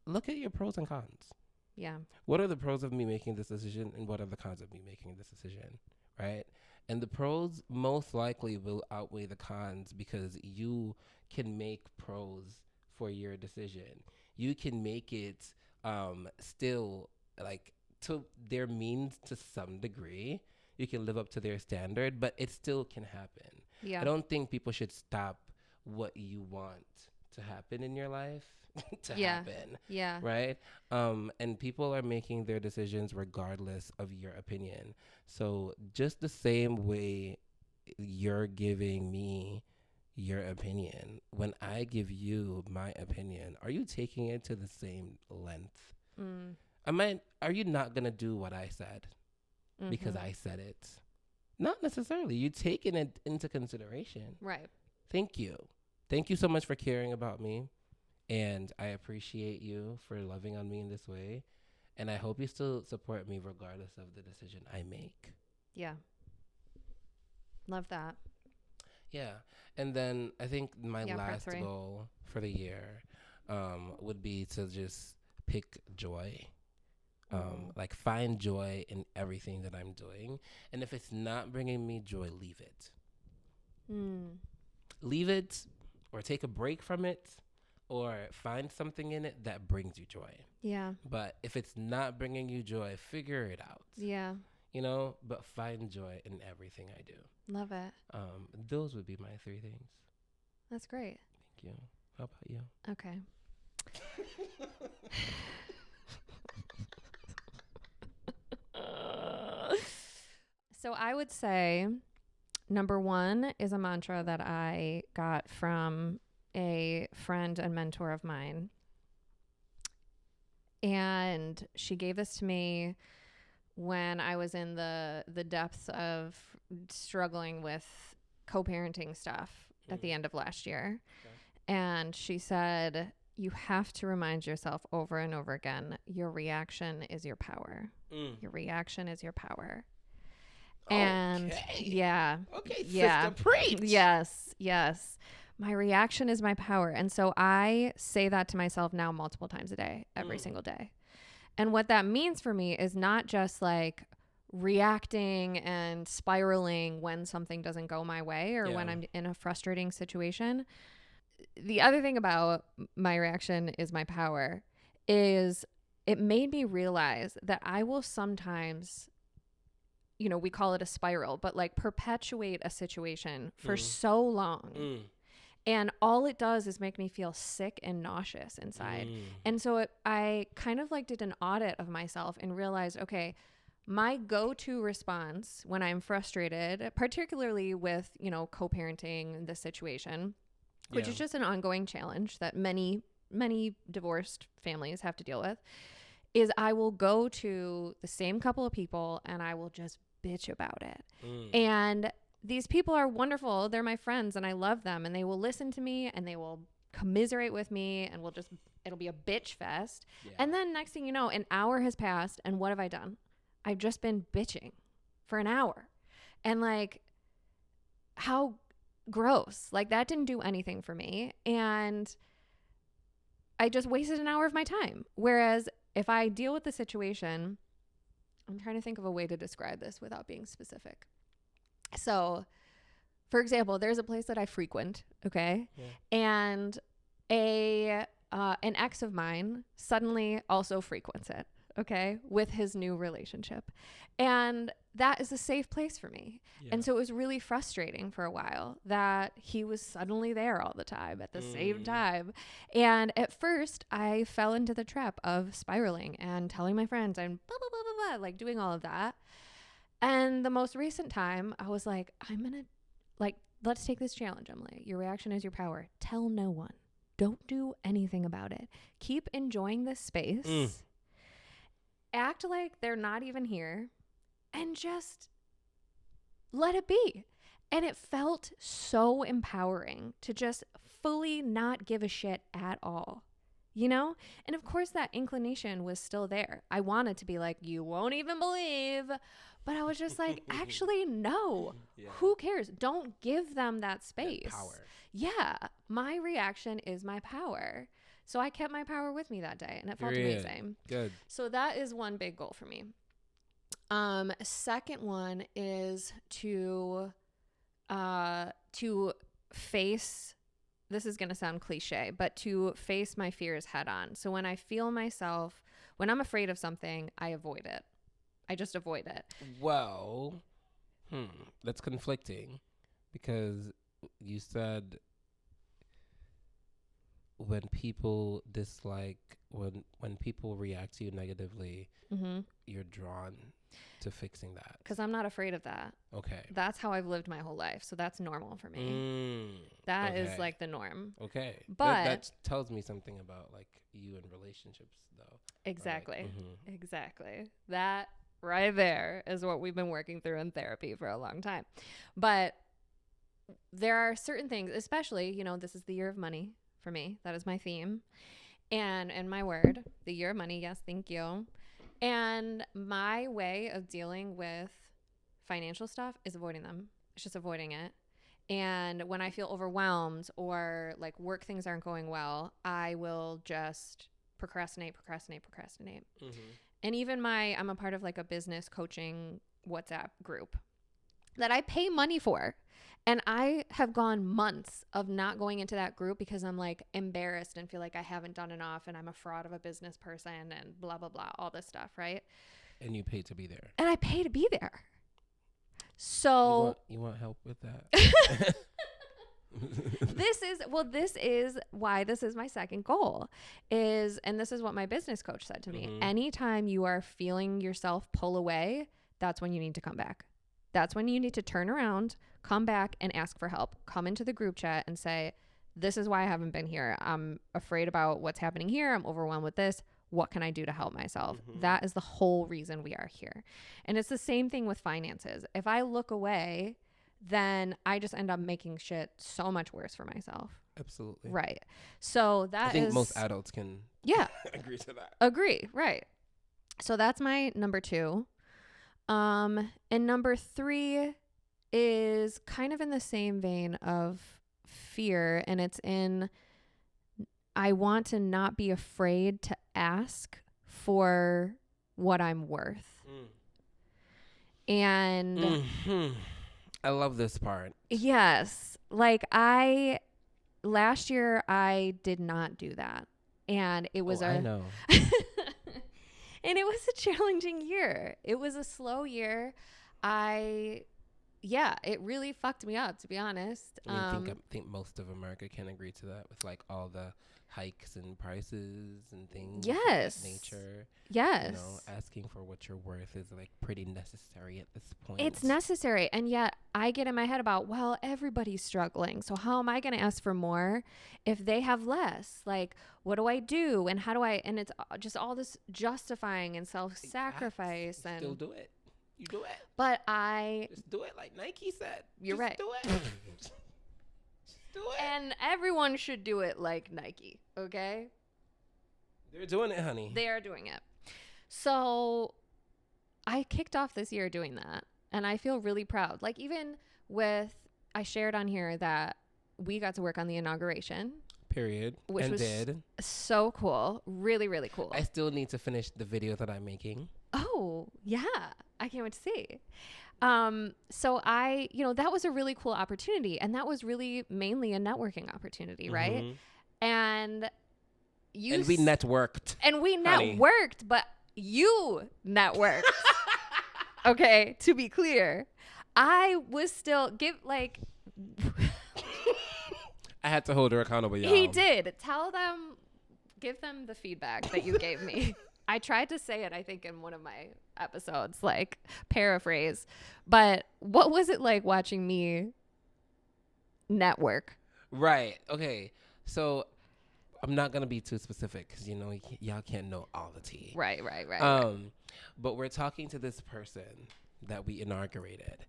look at your pros and cons. Yeah. What are the pros of me making this decision, and what are the cons of me making this decision, right? And the pros most likely will outweigh the cons, because you can make pros for your decision. You can make it still, like, to their means to some degree. You can live up to their standard, but it still can happen. Yeah. I don't think people should stop what you want to happen in your life to happen. Yeah. Right? And people are making their decisions regardless of your opinion. So just the same way you're giving me your opinion, when I give you my opinion, are you taking it to the same length? Are you not going to do what I said because I said it? Not necessarily. You're taking it into consideration. Right. Thank you. Thank you so much for caring about me. And I appreciate you for loving on me in this way. And I hope you still support me regardless of the decision I make. Yeah. Love that. Yeah. And then I think my Yeah, part last 3. goal for the year would be to just pick joy. Like, find joy in everything that I'm doing. And if it's not bringing me joy, leave it. Leave it, or take a break from it, or find something in it that brings you joy. Yeah. But if it's not bringing you joy, figure it out. Yeah. You know, but find joy in everything I do. Love it. Those would be my 3 things. That's great. Thank you. How about you? Okay. So I would say number 1 is a mantra that I got from a friend and mentor of mine. And she gave this to me when I was in the depths of struggling with co-parenting stuff at the end of last year. Okay. And she said, you have to remind yourself over and over again, your reaction is your power. Your reaction is your power. And yeah. Okay, yeah. sister, preach. Yes. My reaction is my power. And so I say that to myself now multiple times a day, every single day. And what that means for me is not just like reacting and spiraling when something doesn't go my way or when I'm in a frustrating situation. The other thing about my reaction is my power is it made me realize that I will sometimes, you know, we call it a spiral, but like perpetuate a situation for so long. And all it does is make me feel sick and nauseous inside. And so I kind of like did an audit of myself and realized, okay, my go-to response when I'm frustrated, particularly with, you know, co-parenting this situation, which is just an ongoing challenge that many divorced families have to deal with, is I will go to the same couple of people and I will just bitch about it. And these people are wonderful. They're my friends and I love them, and they will listen to me and they will commiserate with me, and it'll be a bitch fest. And then next thing you know, an hour has passed, and what have I done? I've just been bitching for an hour. And like, how gross. Like, that didn't do anything for me. And I just wasted an hour of my time. Whereas if I deal with the situation, I'm trying to think of a way to describe this without being specific. So, for example, there's a place that I frequent, okay? And an ex of mine suddenly also frequents it, okay, with his new relationship. And that is a safe place for me. And so it was really frustrating for a while that he was suddenly there all the time at the same time. And at first, I fell into the trap of spiraling and telling my friends and blah, blah, blah, blah, blah, like doing all of that. And the most recent time, I was like, let's take this challenge, Emily. Your reaction is your power. Tell no one. Don't do anything about it. Keep enjoying this space. Act like they're not even here. And just let it be. And it felt so empowering to just fully not give a shit at all. you know? And of course that inclination was still there. I wanted to be like, you won't even believe. But I was just like, actually, no. Yeah. Who cares? Don't give them that space. That power. Yeah. My reaction is my power. So I kept my power with me that day, and it felt amazing. Good. So that is one big goal for me. Second one is to face, this is going to sound cliche, but to face my fears head on. So when I feel myself, when I'm afraid of something, I avoid it. I just avoid it. Well, that's conflicting, because you said when people dislike, when people react to you negatively, you're drawn to fixing that. Because I'm not afraid of that. Okay. That's how I've lived my whole life. So that's normal for me. That is like the norm. Okay. But that tells me something about like you in relationships though. Exactly. Like, exactly. That right there is what we've been working through in therapy for a long time. But there are certain things, especially, you know, this is the year of money for me. That is my theme. And my word, the year of money. Yes, thank you. And my way of dealing with financial stuff is avoiding them. It's just avoiding it. And when I feel overwhelmed or like work things aren't going well, I will just procrastinate. And even I'm a part of like a business coaching WhatsApp group that I pay money for. And I have gone months of not going into that group because I'm like embarrassed and feel like I haven't done enough and I'm a fraud of a business person and blah, blah, blah, all this stuff, right? And you pay to be there. And I pay to be there. So you want help with that? This is why this is my second goal and this is what my business coach said to me. Anytime you are feeling yourself pull away, that's when you need to come back. That's when you need to turn around, come back and ask for help. Come into the group chat and say, this is why I haven't been here. I'm afraid about what's happening here. I'm overwhelmed with this. What can I do to help myself? That is the whole reason we are here. And it's the same thing with finances. If I look away, then I just end up making shit so much worse for myself. Absolutely. Right. So I think most adults can agree to that. Agree. Right. So that's my number 2. And number 3 is kind of in the same vein of fear. And it's I want to not be afraid to ask for what I'm worth. And I love this part. Yes. Like last year I did not do that. And it was I know. And it was a challenging year. It was a slow year. It really fucked me up, to be honest. I think most of America can agree to that with like all the hikes and prices and things. Yes. Of that nature. Yes. You know, asking for what you're worth is like pretty necessary at this point. It's necessary. And yet I get in my head about, well, everybody's struggling. So how am I going to ask for more if they have less? Like, what do I do? And how do and it's just all this justifying and self-sacrifice. And still do it. You do it. But just do it like Nike said. You're right. Do it. Just do it. And everyone should do it like Nike, okay? They're doing it, honey. They are doing it. So I kicked off this year doing that, and I feel really proud. Like even I shared on here that we got to work on the inauguration. Period. Which and was did. So cool. Really, really cool. I still need to finish the video that I'm making. Oh, yeah. I can't wait to see. So that was a really cool opportunity, and that was really mainly a networking opportunity, right? And we networked. And we networked, but you networked. Okay, to be clear. I was still I had to hold her accountable, y'all. He did. Give them the feedback that you gave me. I tried to say it, I think, in one of my episodes, like paraphrase. But what was it like watching me network? Right. Okay. So I'm not going to be too specific because, y'all can't know all the tea. Right. But we're talking to this person that we inaugurated.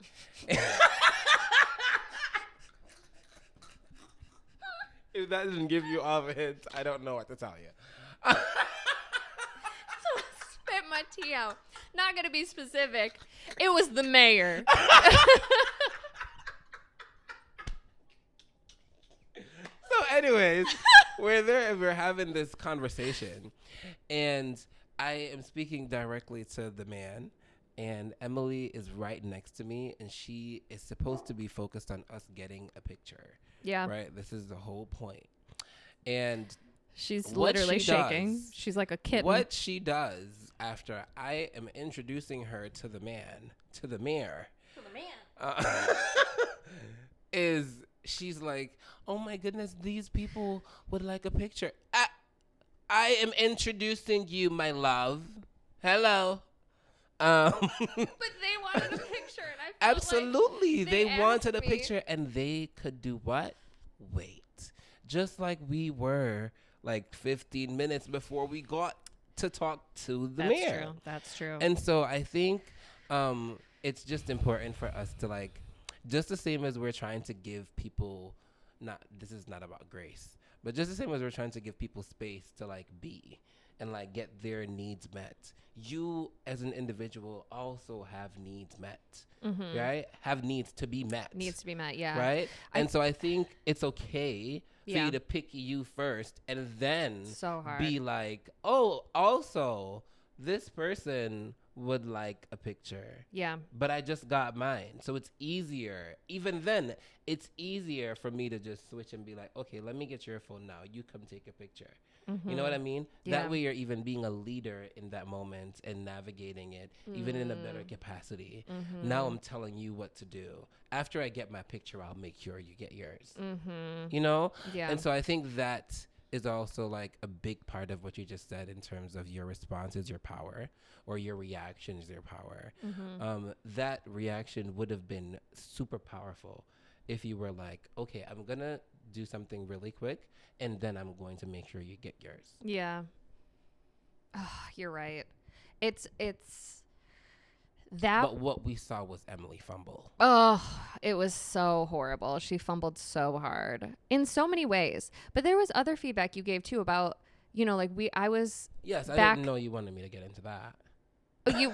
If that doesn't give you all the hints, I don't know what to tell you. Spit my tea out. Not going to be specific. It was the mayor. So anyways, we're there and we're having this conversation, and I am speaking directly to the man, and Emily is right next to me, and she is supposed to be focused on us getting a picture. Yeah. Right? This is the whole point. And she's what literally she shaking. does- She's like a kitten. what she does after I am introducing her to the man, to the mayor, is she's like, oh my goodness, these people would like a picture. I am introducing you, my love. Hello. But they wanted a picture, and I felt Absolutely. like they wanted a asked me. picture, and they could do what? Wait. Just like we were like 15 minutes before we got to talk to the mayor. That's true. And so I think it's just important for us to, like, just the same as we're trying to give people, this is not about grace, but just the same as we're trying to give people space to, like, be and, like, get their needs met. You as an individual also have needs met, right? Have needs to be met. Needs to be met, yeah. Right? And so I think it's okay for Yeah. you to pick you first and then So hard. be like, oh, also, this person would like a picture. Yeah. But I just got mine. So it's easier. Even then, it's easier for me to just switch and be like, okay, let me get your phone now. You come take a picture. You know what I mean? Yeah. That way you're even being a leader in that moment and navigating it, even in a better capacity. Now I'm telling you what to do. After I get my picture, I'll make sure you get yours. You know? Yeah. And so I think that is also like a big part of what you just said in terms of your response is your power, or your reaction is your power. That reaction would have been super powerful if you were like, okay, I'm going to do something really quick, and then I'm going to make sure you get yours. Yeah. Oh, you're right. It's that. But what we saw was Emily fumble. Oh, it was so horrible. She fumbled so hard in so many ways. But there was other feedback you gave too about, you know, like I was. Yes, I back- didn't know you wanted me to get into that. You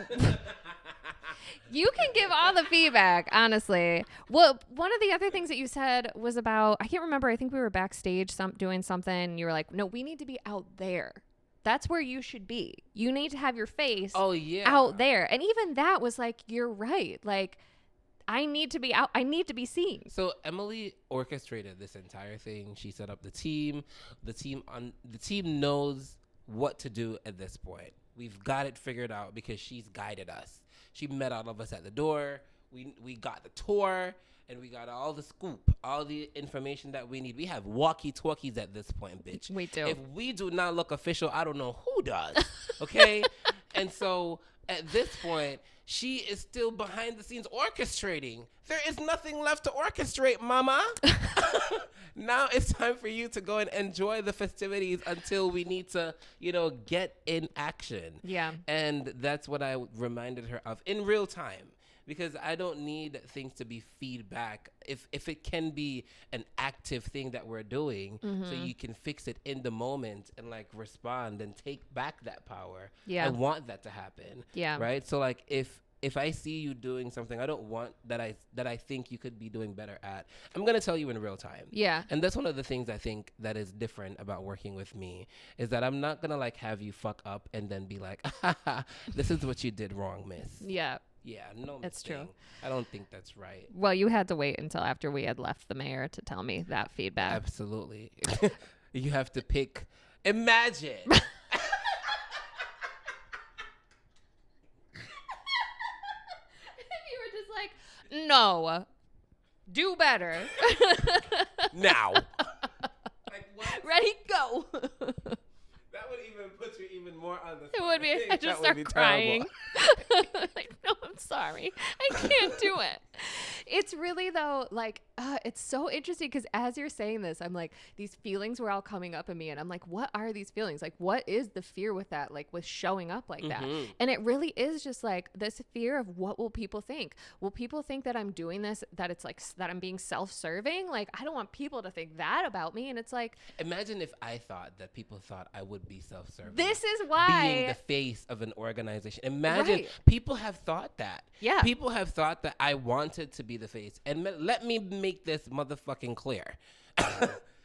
you can give all the feedback, honestly. Well, one of the other things that you said was about, I can't remember, I think we were backstage doing something, and you were like, no, we need to be out there. That's where you should be. You need to have your face out there. And even that was like, you're right. Like, I need to be out. I need to be seen. So Emily orchestrated this entire thing. She set up the team. The team knows what to do at this point. We've got it figured out because she's guided us. She met all of us at the door. We got the tour, and we got all the scoop, all the information that we need. We have walkie-talkies at this point, bitch. We do. If we do not look official, I don't know who does. Okay? And so at this point, she is still behind the scenes orchestrating. There is nothing left to orchestrate, mama. Now it's time for you to go and enjoy the festivities until we need to, get in action. Yeah. And that's what I reminded her of in real time. Because I don't need things to be feedback if it can be an active thing that we're doing, so you can fix it in the moment and like respond and take back that power. Yeah. I want that to happen. Yeah. Right. So like if I see you doing something I don't want that I think you could be doing better at, I'm gonna tell you in real time. Yeah. And that's one of the things I think that is different about working with me is that I'm not gonna like have you fuck up and then be like, this is what you did wrong, miss. Yeah. Yeah, no, That's true. I don't think that's right. Well, you had to wait until after we had left the mayor to tell me that feedback. Absolutely. You have to pick. Imagine. You were just like, no, do better. Now. Like what? Ready, go. That would even put you even more on the It would be. I just start crying. Like, no, I'm sorry. I can't do it. It's really though, like, it's so interesting because as you're saying this, I'm like, these feelings were all coming up in me, and I'm like, what are these feelings? Like, what is the fear with that? Like, with showing up like that? And it really is just like this fear of what will people think? Will people think that I'm doing this? That it's like that I'm being self-serving? Like, I don't want people to think that about me. And it's like, imagine if I thought that people thought I would be self-serving. This is why being the face of an organization. Imagine people have thought that. Yeah. People have thought that I wanted to be the face. And let me make this motherfucking clear.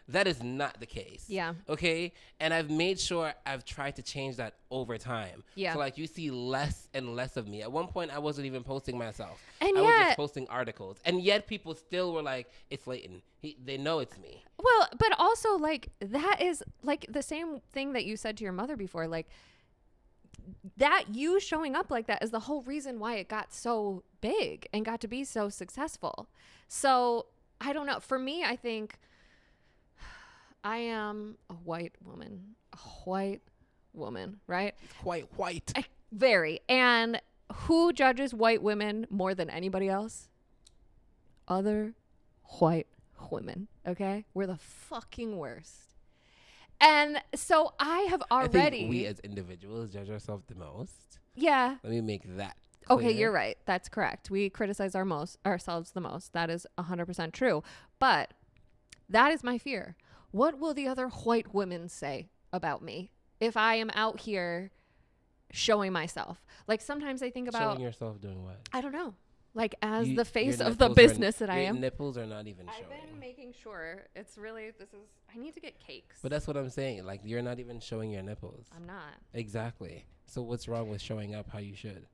That is not the case. Yeah. Okay? And I've made sure I've tried to change that over time. Yeah. So, like, you see less and less of me. At one point, I wasn't even posting myself. And I was yet, just posting articles. And yet people still were like, it's Leighton. They know it's me. well, but also, like, that is, like, the same thing that you said to your mother before. Like, that you showing up like that is the whole reason why it got so big and got to be so successful. So, I don't know. For me, I think I am a white woman, right? It's quite white. Very. And who judges white women more than anybody else? Other white women, okay? We're the fucking worst. And so I have already... I think we as individuals judge ourselves the most. Yeah. Let me make that clear. Okay, you're right. That's correct. We criticize ourselves the most. That is 100% true. But that is my fear. What will the other white women say about me if I am out here showing myself? Like, sometimes I think about... Showing yourself doing what? I don't know. Like, as the face your of the business that I am. Your nipples are not even showing. I've been making sure. It's really... I need to get cakes. But that's what I'm saying. Like, you're not even showing your nipples. I'm not. Exactly. So what's wrong with showing up how you should?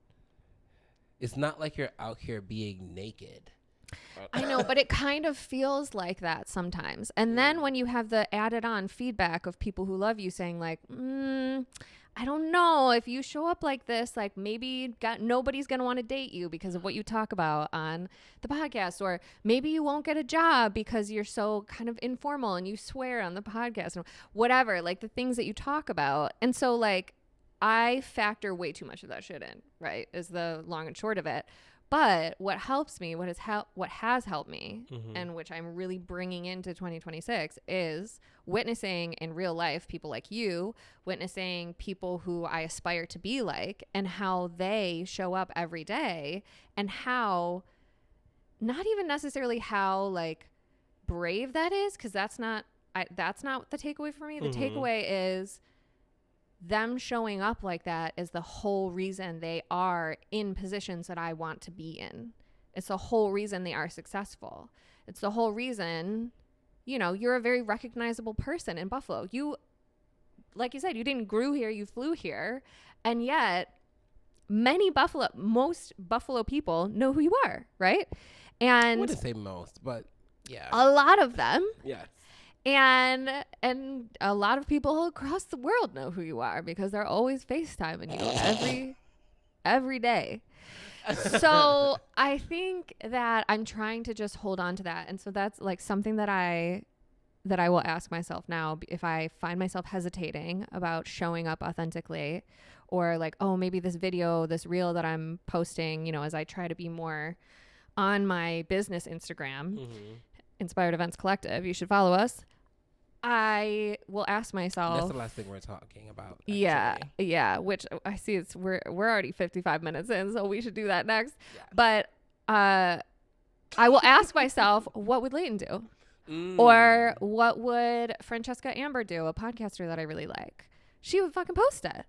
It's not like you're out here being naked. I know, but it kind of feels like that sometimes. And then when you have the added on feedback of people who love you saying like, I don't know, if you show up like this, like maybe nobody's going to want to date you because of what you talk about on the podcast, or maybe you won't get a job because you're so kind of informal and you swear on the podcast or whatever, like the things that you talk about. And so like I factor way too much of that shit in, right, is the long and short of it. But what helps me, what has helped me, and which I'm really bringing into 2026 is witnessing in real life people like you, witnessing people who I aspire to be like, and how they show up every day, and how, not even necessarily how like brave that is, because that's not the takeaway for me. The takeaway is them showing up like that is the whole reason they are in positions that I want to be in. It's the whole reason they are successful. It's the whole reason, you're a very recognizable person in Buffalo. You, like you said, you didn't grew here, you flew here. And yet most Buffalo people know who you are, right? And I wouldn't say most, but yeah. A lot of them. Yes. And a lot of people across the world know who you are because they're always FaceTiming you every day. So I think that I'm trying to just hold on to that. And so that's like something that I will ask myself now if I find myself hesitating about showing up authentically, or like, oh, maybe this video, this reel that I'm posting, as I try to be more on my business Instagram, Inspired Events Collective, you should follow us. I will ask myself. That's the last thing we're talking about. Actually. Yeah. Which I see we're already 55 minutes in, so we should do that next. Yeah. But I will ask myself, what would Leighton do? Or what would Francesca Amber do, a podcaster that I really like? She would fucking post it.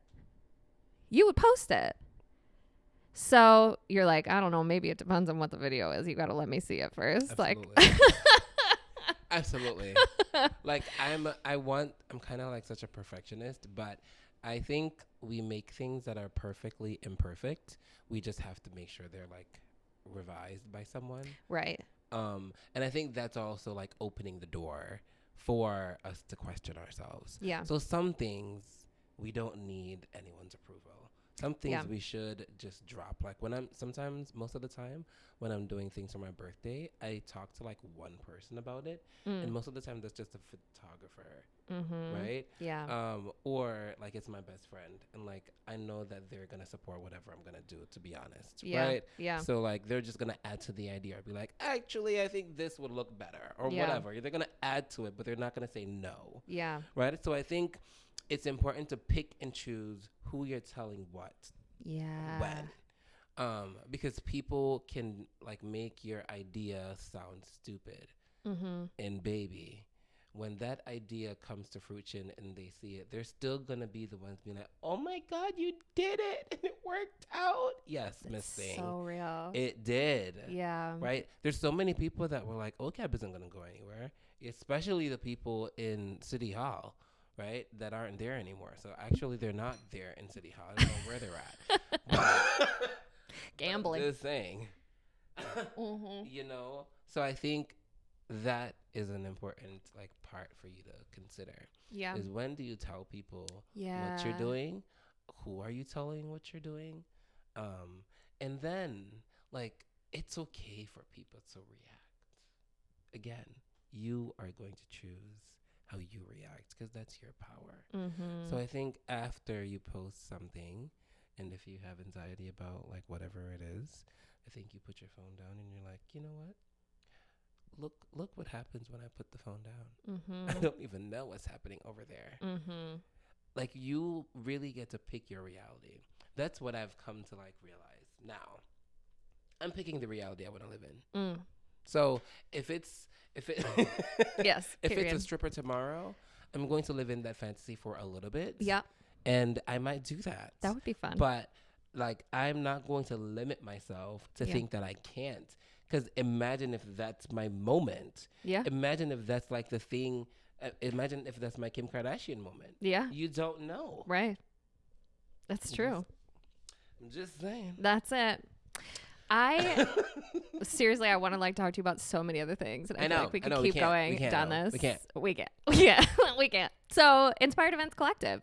You would post it. So you're like, I don't know, maybe it depends on what the video is. You got to let me see it first. Absolutely. Like. Absolutely. Like I'm kind of like such a perfectionist, but I think we make things that are perfectly imperfect. We just have to make sure they're like revised by someone. Right. And I think that's also like opening the door for us to question ourselves. Yeah. So some things we don't need anyone's approval. Some things we should just drop. Like most of the time, when I'm doing things for my birthday, I talk to like one person about it. And most of the time, that's just a photographer, right? Yeah. Or like it's my best friend. And like, I know that they're going to support whatever I'm going to do, to be honest, right? Yeah. So like, they're just going to add to the idea or be like, actually, I think this would look better or whatever. They're going to add to it, but they're not going to say no. Yeah. Right? So I think it's important to pick and choose who you're telling what. Yeah. When. Because people can like make your idea sound stupid. And baby, when that idea comes to fruition and they see it, they're still going to be the ones being like, oh my God, you did it. And it worked out. Yes, Miss Thing. So real. It did. Yeah. Right? There's so many people that were like, OCAB isn't going to go anywhere. Especially the people in City Hall. Right, that aren't there anymore. So actually, they're not there in City Hall. I don't know where they're at. Gambling. Just saying. You know. So I think that is an important like part for you to consider. Yeah. Is when do you tell people what you're doing? Who are you telling what you're doing? And then like it's okay for people to react. Again, you are going to choose how you react because that's your power. So I think after you post something, and if you have anxiety about like whatever it is, I think you put your phone down and you're like, you know what? Look what happens when I put the phone down. I don't even know what's happening over there. Like you really get to pick your reality. That's what I've come to like realize. Now, I'm picking the reality I want to live in. So if it yes, if it's a stripper tomorrow, I'm going to live in that fantasy for a little bit. Yeah. And I might do that. That would be fun. But like I'm not going to limit myself to think that I can't. Because imagine if that's my moment. Yeah. Imagine if that's like the thing. Imagine if that's my Kim Kardashian moment. Yeah. You don't know. Right. That's true. I'm just saying. That's it. Seriously, I want to like talk to you about so many other things. And I feel like we could keep going down this. We can't. We can't. So, Inspired Events Collective.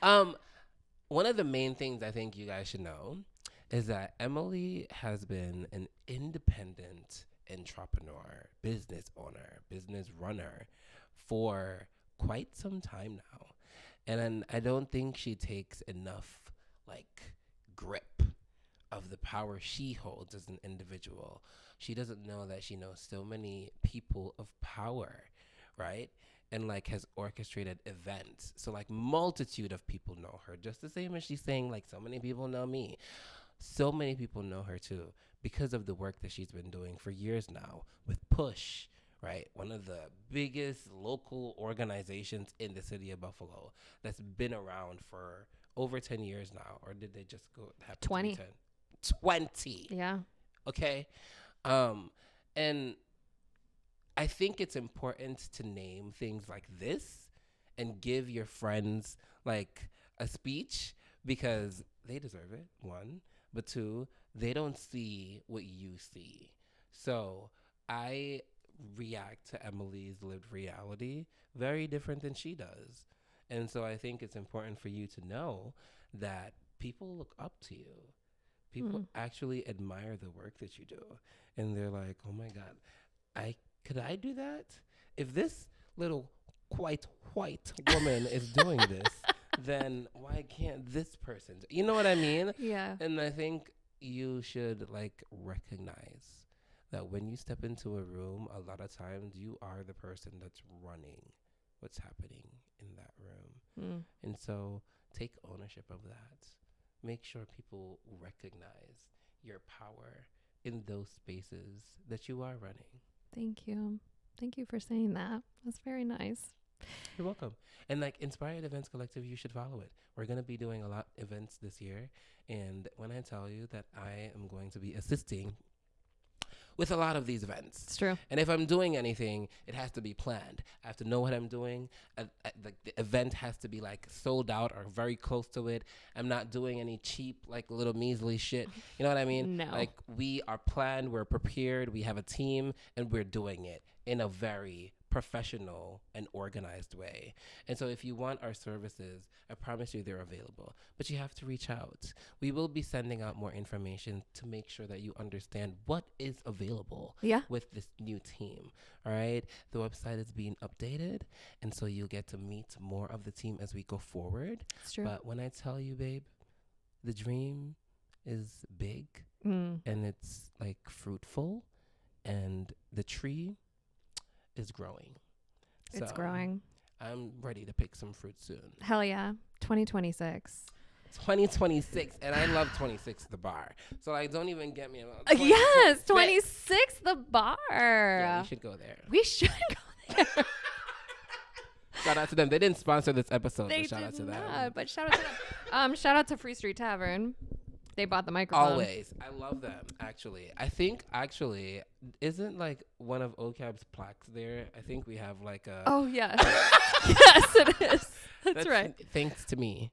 One of the main things I think you guys should know is that Emily has been an independent entrepreneur, business owner, business runner for quite some time now. And I don't think she takes enough like grip of the power she holds as an individual. She doesn't know that she knows so many people of power, right? And like has orchestrated events. So like multitude of people know her, just the same as she's saying like so many people know me. So many people know her too because of the work that she's been doing for years now with Push, right? One of the biggest local organizations in the city of Buffalo that's been around for over 10 years now. Or did they just go 20? 20. Yeah. Okay. And I think it's important to name things like this and give your friends like a speech because they deserve it, one. But two, they don't see what you see. So I react to Emily's lived reality very different than she does. And so I think it's important for you to know that people look up to you. People actually admire the work that you do. And they're like, oh my God, could I do that? If this little quite white woman is doing this, then why can't this person? You know what I mean? Yeah. And I think you should like recognize that when you step into a room, a lot of times you are the person that's running what's happening in that room. And so take ownership of that. Make sure people recognize your power in those spaces that you are running. Thank you. Thank you for saying that. That's very nice. You're welcome. And like Inspired Events Collective, you should follow it. We're going to be doing a lot of events this year. And when I tell you that I am going to be assisting with a lot of these events. It's true. And if I'm doing anything, it has to be planned. I have to know what I'm doing. The event has to be like sold out or very close to it. I'm not doing any cheap, like little measly shit. You know what I mean? No. Like we are planned, we're prepared, we have a team, and we're doing it in a very professional and organized way. And so if you want our services, I promise you they're available. But you have to reach out. We will be sending out more information to make sure that you understand what is available with this new team. All right? The website is being updated, and so you'll get to meet more of the team as we go forward. It's true. But when I tell you, babe, the dream is big and it's like fruitful, and the tree is growing. It's growing. I'm ready to pick some fruit soon. Hell yeah. 2026. 2026, and I love 26 the bar. So like, don't even get me about 26 the bar. Yeah, we should go there. We should go there. Shout out to them. They didn't sponsor this episode, They but shout did out to not, them. but shout out to them. Shout out to Free Street Tavern. They bought the microphone. Always. I love them, actually. I think, isn't like one of OCAB's plaques there? I think we have like a... Oh, yes. Yes, it is. That's right. Thanks to me.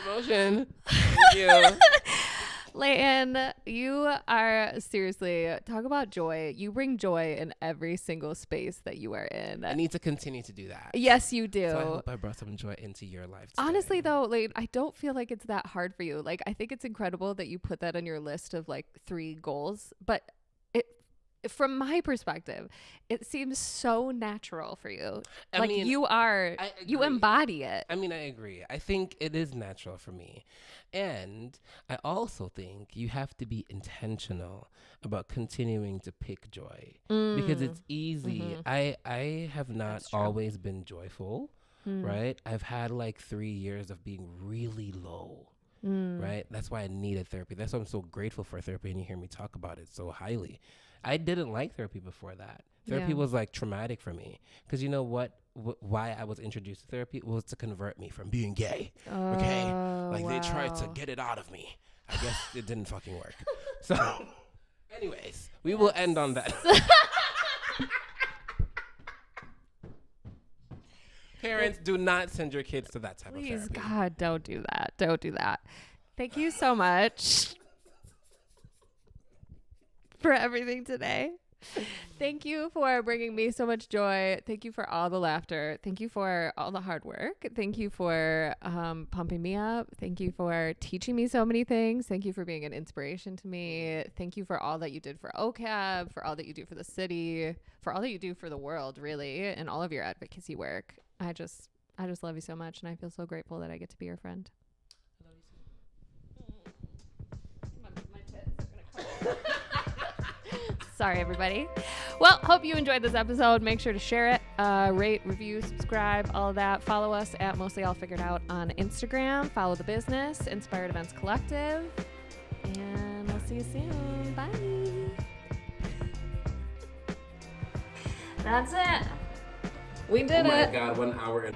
Promotion. Thank you. Leighton, you are seriously, talk about joy. You bring joy in every single space that you are in. I need to continue to do that. Yes, you do. So I hope I brought some joy into your life today. Honestly, though, Leighton, I don't feel like it's that hard for you. Like, I think it's incredible that you put that on your list of like 3 goals. But from my perspective, it seems so natural for you. I mean, you embody it. I mean, I agree. I think it is natural for me. And I also think you have to be intentional about continuing to pick joy because it's easy. I have not always been joyful, right? I've had like 3 years of being really low. Right? That's why I needed therapy. That's why I'm so grateful for therapy, and you hear me talk about it so highly. I didn't like therapy before that. Therapy was like traumatic for me because you know what? Why I was introduced to therapy was to convert me from being gay. Okay, like they tried to get it out of me. I guess it didn't fucking work. So, anyways, we will end on that. Parents, do not send your kids to that type of therapy. Please, God, don't do that. Don't do that. Thank you so much for everything today. Thank you for bringing me so much joy. Thank you for all the laughter. Thank you for all the hard work. Thank you for pumping me up. Thank you for teaching me so many things. Thank you for being an inspiration to me. Thank you for all that you did for OCAB, for all that you do for the city, for all that you do for the world, really, and all of your advocacy work. I just love you so much, and I feel so grateful that I get to be your friend. I love you too. My tits are gonna come. Sorry, everybody. Well, hope you enjoyed this episode. Make sure to share it, rate, review, subscribe, all of that. Follow us at Mostly All Figured Out on Instagram. Follow the business, Inspired Events Collective. And we'll see you soon. Bye. That's it. We did it. Oh my God, 1 hour.